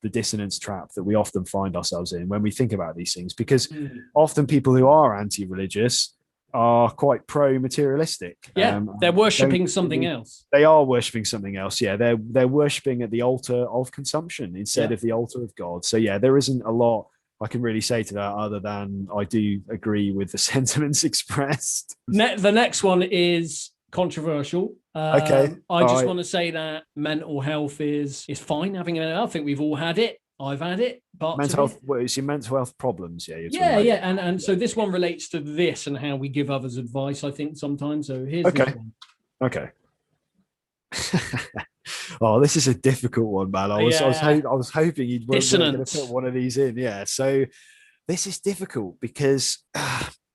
S1: the dissonance trap that we often find ourselves in when we think about these things, because often people who are anti-religious are quite pro-materialistic.
S2: They're worshipping something else.
S1: They are worshipping something else. They're worshipping at the altar of consumption instead of the altar of God. So there isn't a lot I can really say to that other than I do agree with the sentiments expressed.
S2: The next one is controversial. I just want to say that mental health is fine. I think we've all had it. I've had it, but
S1: mental health. What is your mental health problems?
S2: And so this one relates to this and how we give others advice. I think sometimes. So here's this one.
S1: Okay. Oh, this is a difficult one, man. I was hoping you'd going to put one of these in. Yeah. So this is difficult because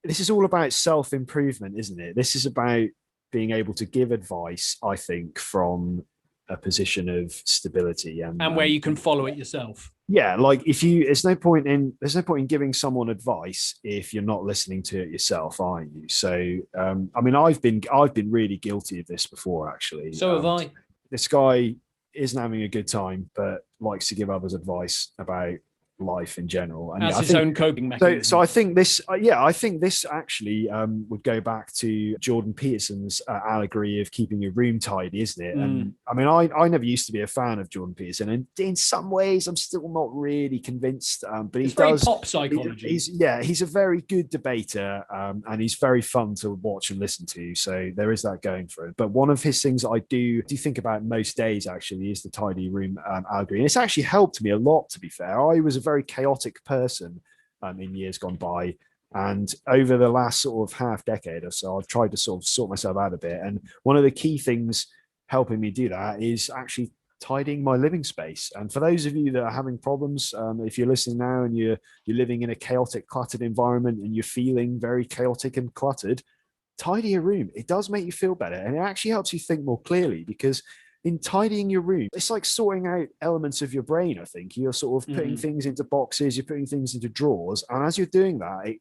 S1: this is all about self-improvement, isn't it? This is about being able to give advice, I think, from a position of stability and
S2: where you can follow it yourself.
S1: Like there's no point in giving someone advice if you're not listening to it yourself, are you? So I've been really guilty of this before, actually.
S2: So have I.
S1: This guy isn't having a good time but likes to give others advice about life in general. And
S2: as
S1: I
S2: his
S1: think,
S2: own coping mechanism.
S1: so I think this, I think this actually would go back to Jordan Peterson's allegory of keeping your room tidy, isn't it? And I mean, I never used to be a fan of Jordan Peterson, and in some ways, I'm still not really convinced. But
S2: it's
S1: he
S2: very
S1: does
S2: pop psychology.
S1: He's a very good debater, and he's very fun to watch and listen to. So there is that going for it. But one of his things I do think about most days actually is the tidy room allegory, and it's actually helped me a lot. To be fair, I was a very chaotic person in years gone by, and over the last sort of half decade or so, I've tried to sort of sort myself out a bit. And one of the key things helping me do that is actually tidying my living space. And for those of you that are having problems, if you're listening now and you're living in a chaotic, cluttered environment and you're feeling very chaotic and cluttered, tidy your room. It does make you feel better, and it actually helps you think more clearly, because in tidying your room, it's like sorting out elements of your brain. I think you're sort of putting things into boxes, you're putting things into drawers, and as you're doing that,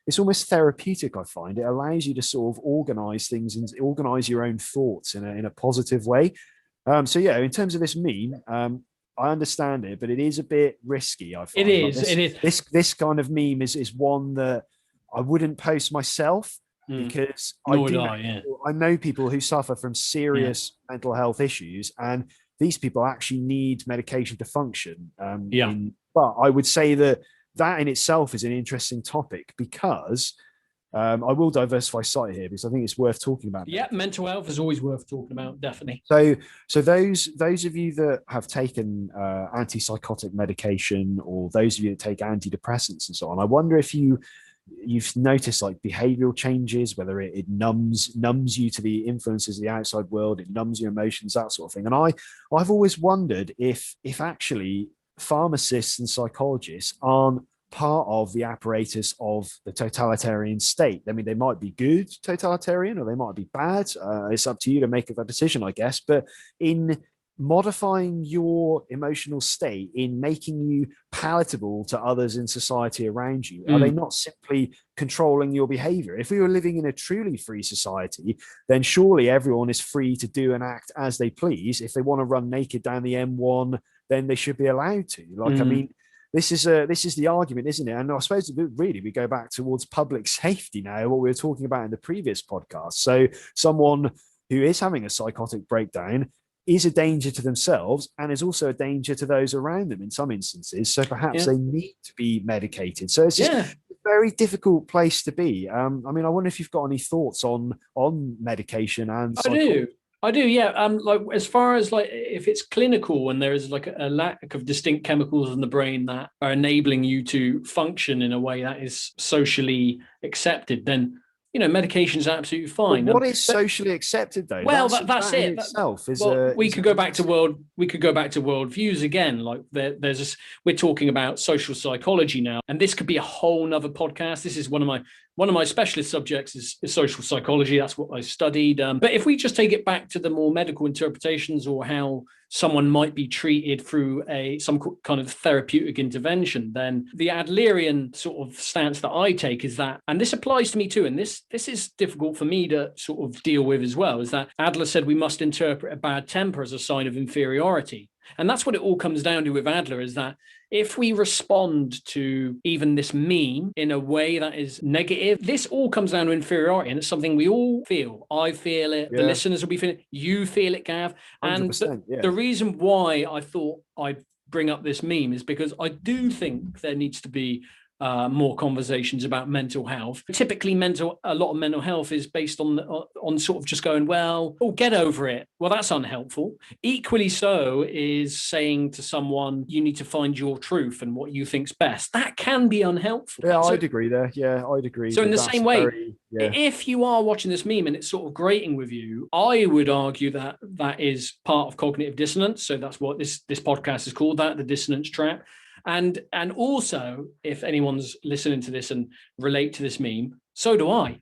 S1: it's almost therapeutic. I find it allows you to sort of organize things and organize your own thoughts in a positive way. So yeah, in terms of this meme, I understand it, but it is a bit risky. I find
S2: it is.
S1: This kind of meme is one that I wouldn't post myself, because I know people who suffer from serious mental health issues, and these people actually need medication to function. But I would say that in itself is an interesting topic, because I will diversify slightly here because I think it's worth talking about.
S2: Yeah, mental health is always worth talking about, definitely.
S1: So those of you that have taken antipsychotic medication, or those of you that take antidepressants and so on, I wonder if you've noticed like behavioral changes, whether it numbs you to the influences of the outside world, it numbs your emotions, that sort of thing. And I've always wondered if actually pharmacists and psychologists aren't part of the apparatus of the totalitarian state. I mean, they might be good totalitarian, or they might be bad. It's up to you to make that decision, I guess. But in modifying your emotional state, in making you palatable to others in society around you, are they not simply controlling your behavior? If we were living in a truly free society, then surely everyone is free to do and act as they please. If they want to run naked down the M1, then they should be allowed to. I mean, this is the argument, isn't it? And I suppose really we go back towards public safety now, what we were talking about in the previous podcast. So someone who is having a psychotic breakdown is a danger to themselves, and is also a danger to those around them in some instances. So perhaps they need to be medicated. So it's just a very difficult place to be. I mean, I wonder if you've got any thoughts on medication and psychology.
S2: I do, yeah. Like, as far as like if it's clinical and there is like a lack of distinct chemicals in the brain that are enabling you to function in a way that is socially accepted, then medication is absolutely fine.
S1: But what is socially accepted, though?
S2: Well, that's it.
S1: In itself is.
S2: We could go back to worldviews again. Like we're talking about social psychology now, and this could be a whole nother podcast. This is one of my specialist subjects is social psychology. That's what I studied. But if we just take it back to the more medical interpretations, or how someone might be treated through some kind of therapeutic intervention, then the Adlerian sort of stance that I take is that, and this applies to me too, and this is difficult for me to sort of deal with as well, is that Adler said we must interpret a bad temper as a sign of inferiority. And that's what it all comes down to with Adler, is that if we respond to even this meme in a way that is negative, this all comes down to inferiority, and it's something we all feel. I feel it. The listeners will be feeling it. You feel it, Gav. And the reason why I thought I'd bring up this meme is because I do think there needs to be more conversations about mental health. Typically, a lot of mental health is based on sort of just going, well, get over it. Well, that's unhelpful. Equally so is saying to someone, you need to find your truth and what you think's best. That can be unhelpful.
S1: Yeah, I'd agree there. Yeah, I'd agree.
S2: So in the same way, if you are watching this meme and it's sort of grating with you, I would argue that that is part of cognitive dissonance. So that's what this podcast is called, the dissonance trap. And also, if anyone's listening to this and relate to this meme, so do I.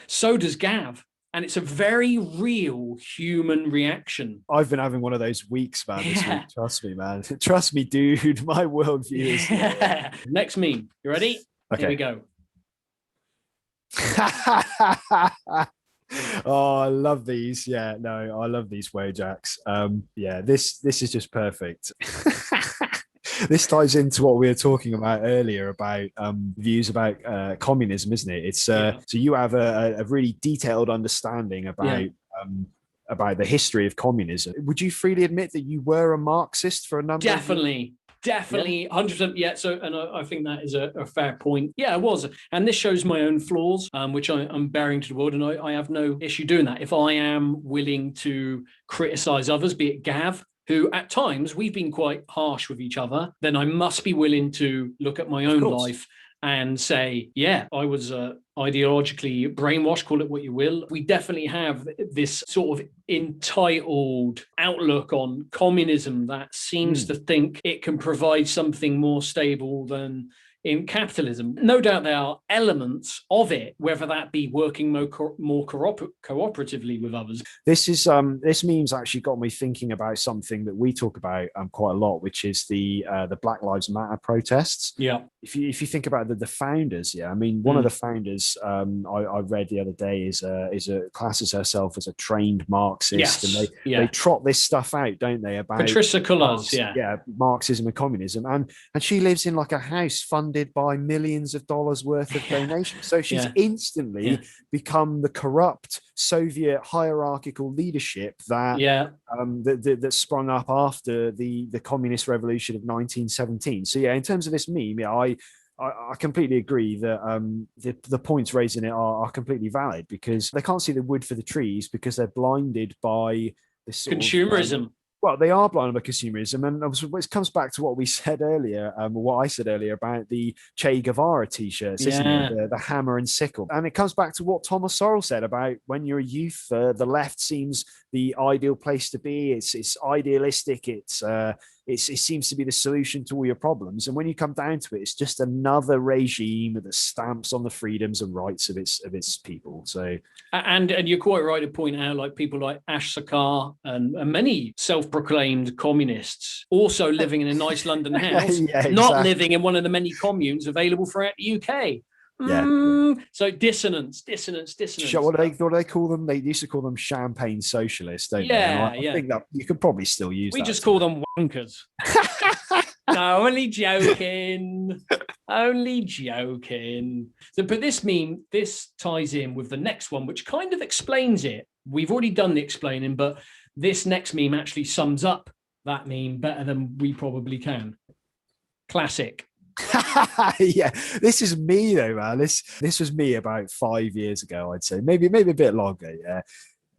S2: So does Gav. And it's a very real human reaction.
S1: I've been having one of those weeks, man, this week. Trust me, man. Trust me, dude. My worldview is...
S2: Next meme. You ready?
S1: Okay.
S2: Here we go.
S1: Oh, I love these. Yeah, no, I love these Wojaks. This is just perfect. This ties into what we were talking about earlier about views about communism, isn't it? It's so you have a really detailed understanding about the history of communism. Would you freely admit that you were a Marxist for a number of years?
S2: Definitely, 100%. Yeah. So, and I think that is a fair point. Yeah, I was. And this shows my own flaws, which I'm bearing to the world. And I have no issue doing that. If I am willing to criticize others, be it Gav, who at times we've been quite harsh with each other, then I must be willing to look at my own life and say, yeah, I was ideologically brainwashed, call it what you will. We definitely have this sort of entitled outlook on communism that seems to think it can provide something more stable than in capitalism. No doubt there are elements of it, whether that be working more cooperatively with others.
S1: This meme's actually got me thinking about something that we talk about quite a lot, which is the Black Lives Matter protests.
S2: Yeah.
S1: If you think about the founders, I mean, one of the founders I read the other day is classes herself as a trained Marxist, and they trot this stuff out, don't they? About
S2: Patricia Cullors,
S1: Marxism and communism, and she lives in like a house funded by millions of dollars worth of donations. So she's instantly become the corrupt Soviet hierarchical leadership that that sprung up after the communist revolution of 1917. So in terms of this meme, I completely agree that the points raised in it are completely valid, because they can't see the wood for the trees because they're blinded by this
S2: consumerism.
S1: Well, they are blinded by consumerism, and it comes back to what we said earlier, what I said earlier about the Che Guevara t-shirts, isn't it? The hammer and sickle. And it comes back to what Thomas Sowell said about when you're a youth, the left seems the ideal place to be. It's idealistic. It seems to be the solution to all your problems. And when you come down to it, it's just another regime that stamps on the freedoms and rights of its people. So,
S2: and you're quite right to point out, like people like Ash Sakar and many self-proclaimed communists also living in a nice London house, not living in one of the many communes available throughout the UK. So dissonance.
S1: What do they call them? They used to call them champagne socialists, don't they? I think that you could probably still use
S2: we
S1: that.
S2: Just call them wankers. No, only joking. Only joking. So, but this meme, this ties in with the next one, which kind of explains it. We've already done the explaining, but this next meme actually sums up that meme better than we probably can. Classic.
S1: This is me though, man. This was me about 5 years ago, I'd say, maybe a bit longer.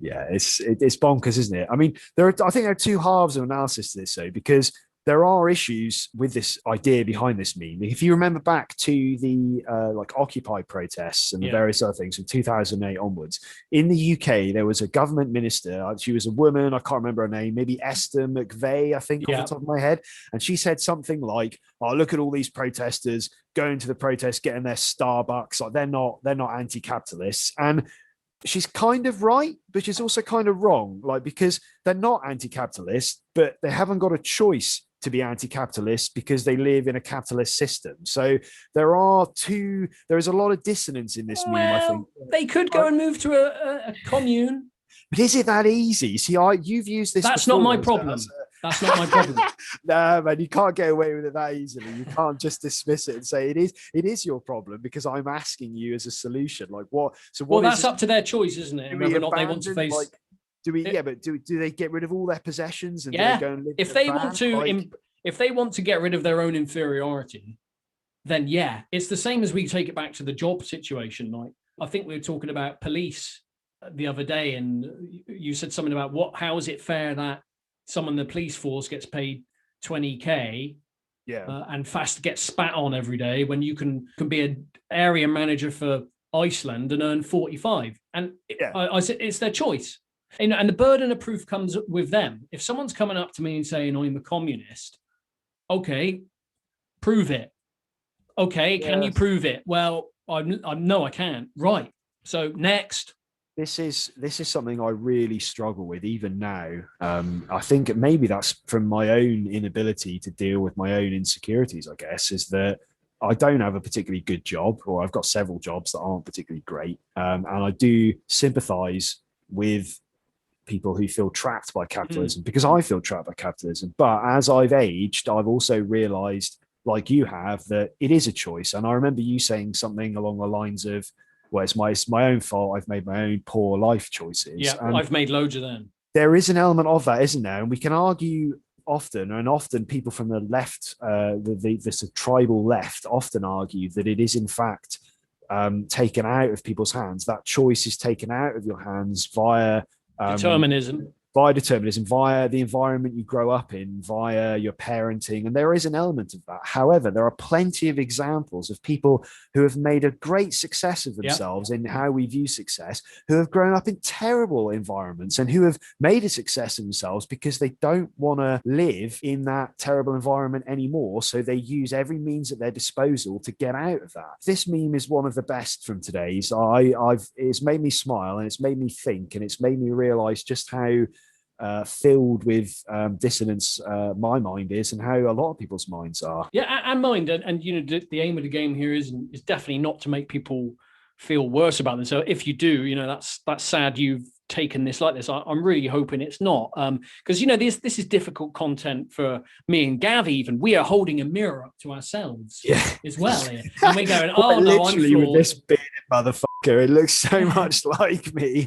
S1: It's bonkers, isn't it? I mean, I think there are two halves of analysis to this, though, because there are issues with this idea behind this meme. If you remember back to the like Occupy protests and the various other things from 2008 onwards, in the UK, there was a government minister. She was a woman. I can't remember her name. Maybe Esther McVeigh, I think, off the top of my head. And she said something like, "Oh, look at all these protesters going to the protest, getting their Starbucks. Like they're not anti-capitalists." And she's kind of right, but she's also kind of wrong. Like, because they're not anti-capitalist, but they haven't got a choice to be anti-capitalist because they live in a capitalist system. So there is a lot of dissonance in this meme, I think.
S2: They could go and move to a commune.
S1: But is it that easy? See, you've used this.
S2: That's not my problem. That's not my problem.
S1: No, man, you can't get away with it that easily. You can't just dismiss it and say it is your problem because I'm asking you as a solution. Like what? So what?
S2: Well, that's up to their choice, isn't it? Whether or not they want to face.
S1: Like, do they get rid of all their possessions and do they go and live
S2: if they want to? If they want to get rid of their own inferiority, then it's the same as we take it back to the job situation. Like I think we were talking about police the other day, and you said something about how is it fair that someone in the police force gets paid 20k and gets spat on every day when you can be an area manager for Iceland and earn 45. And I said it's their choice. And the burden of proof comes with them. If someone's coming up to me and saying I'm a communist, okay, prove it. Okay, can you prove it? Well, no, I can't. Right. So next.
S1: This is something I really struggle with even now. I think maybe that's from my own inability to deal with my own insecurities, I guess, is that I don't have a particularly good job, or I've got several jobs that aren't particularly great. And I do sympathize with people who feel trapped by capitalism because I feel trapped by capitalism. But as I've aged, I've also realized, like you have, that it is a choice. And I remember you saying something along the lines of, well, it's my own fault. I've made my own poor life choices.
S2: Yeah,
S1: and
S2: I've made loads of them.
S1: there is an element of that, isn't there? And we can argue often people from the left, the tribal left, often argue that it is in fact taken out of people's hands. That choice is taken out of your hands via
S2: determinism,
S1: via the environment you grow up in, via your parenting. And there is an element of that. However, there are plenty of examples of people who have made a great success of themselves in how we view success, who have grown up in terrible environments and who have made a success of themselves because they don't want to live in that terrible environment anymore. So they use every means at their disposal to get out of that. This meme is one of the best from today's. It's made me smile, and it's made me think, and it's made me realize just how filled with dissonance my mind is, and how a lot of people's minds are.
S2: Yeah, and mind. And you know, the aim of the game here is definitely not to make people feel worse about them. So if you do, you know, that's sad you've taken this like this. I'm really hoping it's not, because you know, this is difficult content for me and Gav. Even we are holding a mirror up to ourselves as well here, and we're going, oh no, I'm flawed.
S1: With this bearded motherfucker, it looks so much like me.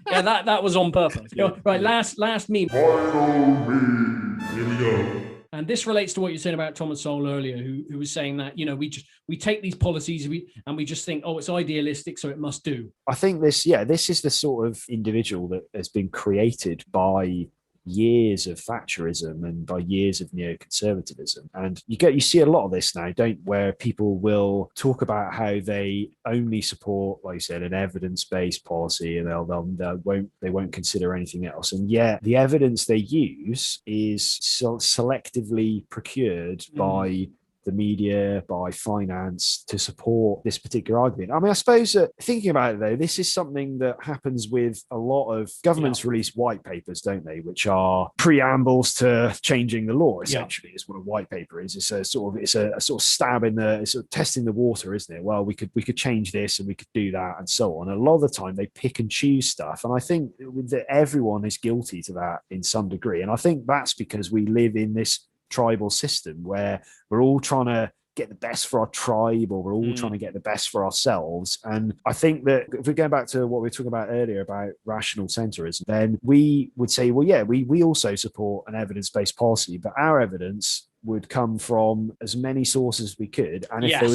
S2: Yeah, that was on purpose. Right, last meme.
S5: Final meme. Here we go.
S2: And this relates to what you said about Thomas Sowell earlier, who was saying that, you know, we take these policies and we just think, oh, it's idealistic, so it must do.
S1: I think this is the sort of individual that has been created by years of Thatcherism and by years of neoconservatism. And you see a lot of this now, where people will talk about how they only support, like you said, an evidence-based policy, and they won't consider anything else. And yet the evidence they use is selectively procured by the media, by finance, to support this particular argument. I mean, I suppose thinking about it though, this is something that happens with a lot of governments release white papers, don't they? Which are preambles to changing the law, essentially, is what a white paper is. It's a sort of stab in it's sort of testing the water, isn't it? Well, we could change this and we could do that and so on. And a lot of the time they pick and choose stuff. And I think that everyone is guilty to that in some degree. And I think that's because we live in this tribal system where we're all trying to get the best for our tribe, or we're all trying to get the best for ourselves. And I think that if we go back to what we were talking about earlier about rational centrism, then we would say, well, yeah, we also support an evidence-based policy, but our evidence would come from as many sources as we could. And if there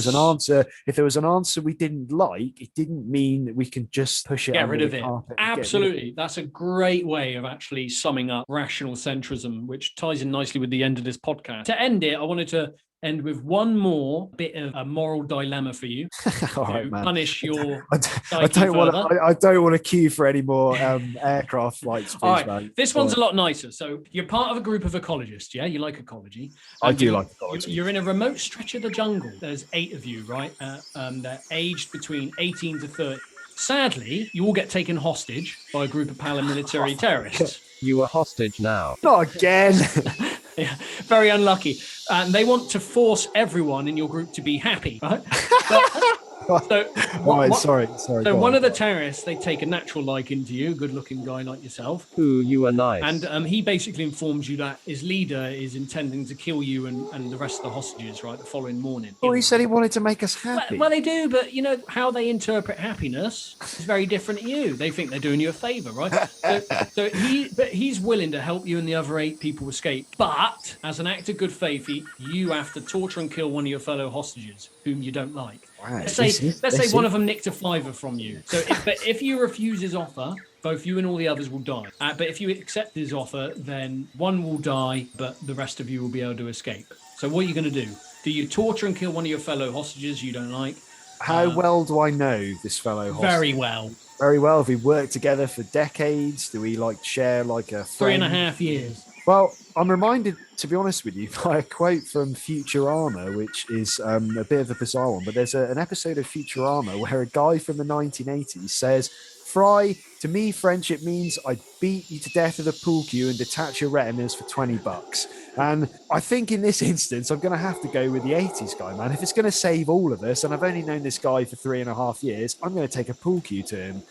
S1: was an answer we didn't like, it didn't mean that we can just push it,
S2: get rid of it. Absolutely. That's a great way of actually summing up rational centrism, which ties in nicely with the end of this podcast. To end it, I wanted to end with one more bit of a moral dilemma for you.
S1: All right, man.
S2: Punish your
S1: I don't want to queue for any more aircraft flights. Please,
S2: all right,
S1: man.
S2: this one's a lot nicer. So you're part of a group of ecologists, yeah? You like ecology.
S1: I do like ecology.
S2: You're in a remote stretch of the jungle. There's 8 of you, right? They're aged between 18 to 30. Sadly, you all get taken hostage by a group of paramilitary terrorists.
S6: You are hostage now.
S1: Not again.
S2: Yeah, very unlucky. And they want to force everyone in your group to be happy, right?
S1: Sorry.
S2: So one of the terrorists, they take a natural liking to you, good-looking guy like yourself.
S6: Ooh, you are nice.
S2: And he basically informs you that his leader is intending to kill you and the rest of the hostages, right, the following morning.
S1: Well, he said he wanted to make us happy.
S2: Well, they do, but you know how they interpret happiness is very different to you. They think they're doing you a favor, right? But he's willing to help you and the other 8 people escape. But as an act of good faith, you have to torture and kill one of your fellow hostages whom you don't like.
S1: Wow.
S2: Let's say one of them nicked a $5 from you. So if you refuse his offer, both you and all the others will die. But if you accept his offer, then one will die, but the rest of you will be able to escape. So what are you going to do? Do you torture and kill one of your fellow hostages you don't like?
S1: How well do I know this fellow hostage?
S2: Very well.
S1: Very well. Have we worked together for decades? Do we share a friend?
S2: 3.5 years.
S1: Well, I'm reminded, to be honest with you, by a quote from Futurama, which is a bit of a bizarre one, but there's an episode of Futurama where a guy from the 1980s says, "Fry, to me, friendship means I'd beat you to death at a pool cue and detach your retinas for $20. And I think in this instance, I'm going to have to go with the 80s guy, man. If it's going to save all of us, and I've only known this guy for 3.5 years, I'm going to take a pool cue to him.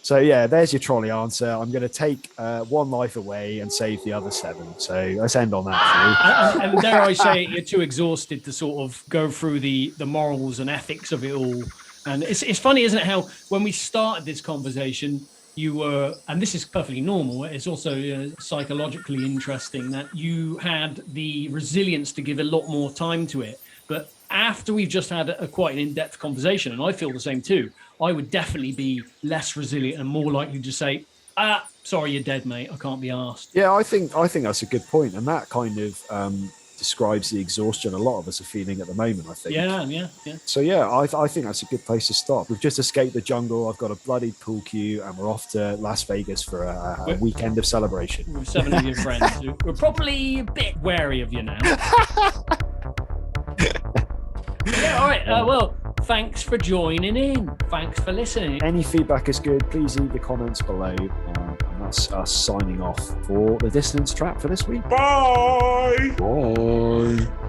S1: So yeah, there's your trolley answer. I'm going to take one life away and save the other 7. So let's end on that.
S2: And dare I say it, you're too exhausted to sort of go through the morals and ethics of it all. And it's funny, isn't it, how when we started this conversation, you were, and this is perfectly normal, it's also psychologically interesting that you had the resilience to give a lot more time to it. But after we've just had quite an in-depth conversation, and I feel the same too, I would definitely be less resilient and more likely to say, sorry, you're dead, mate. I can't be asked.
S1: Yeah, I think that's a good point. And that kind of describes the exhaustion a lot of us are feeling at the moment, I think.
S2: Yeah.
S1: So yeah, I think that's a good place to stop. We've just escaped the jungle. I've got a bloody pool cue and we're off to Las Vegas for a weekend of celebration.
S2: With 7 of your friends who are probably a bit wary of you now. Yeah, all right. Well, thanks for joining in. Thanks for listening.
S1: Any feedback is good. Please leave the comments below. And that's us signing off for the Dissonance Trap for this week.
S5: Bye!
S1: Bye.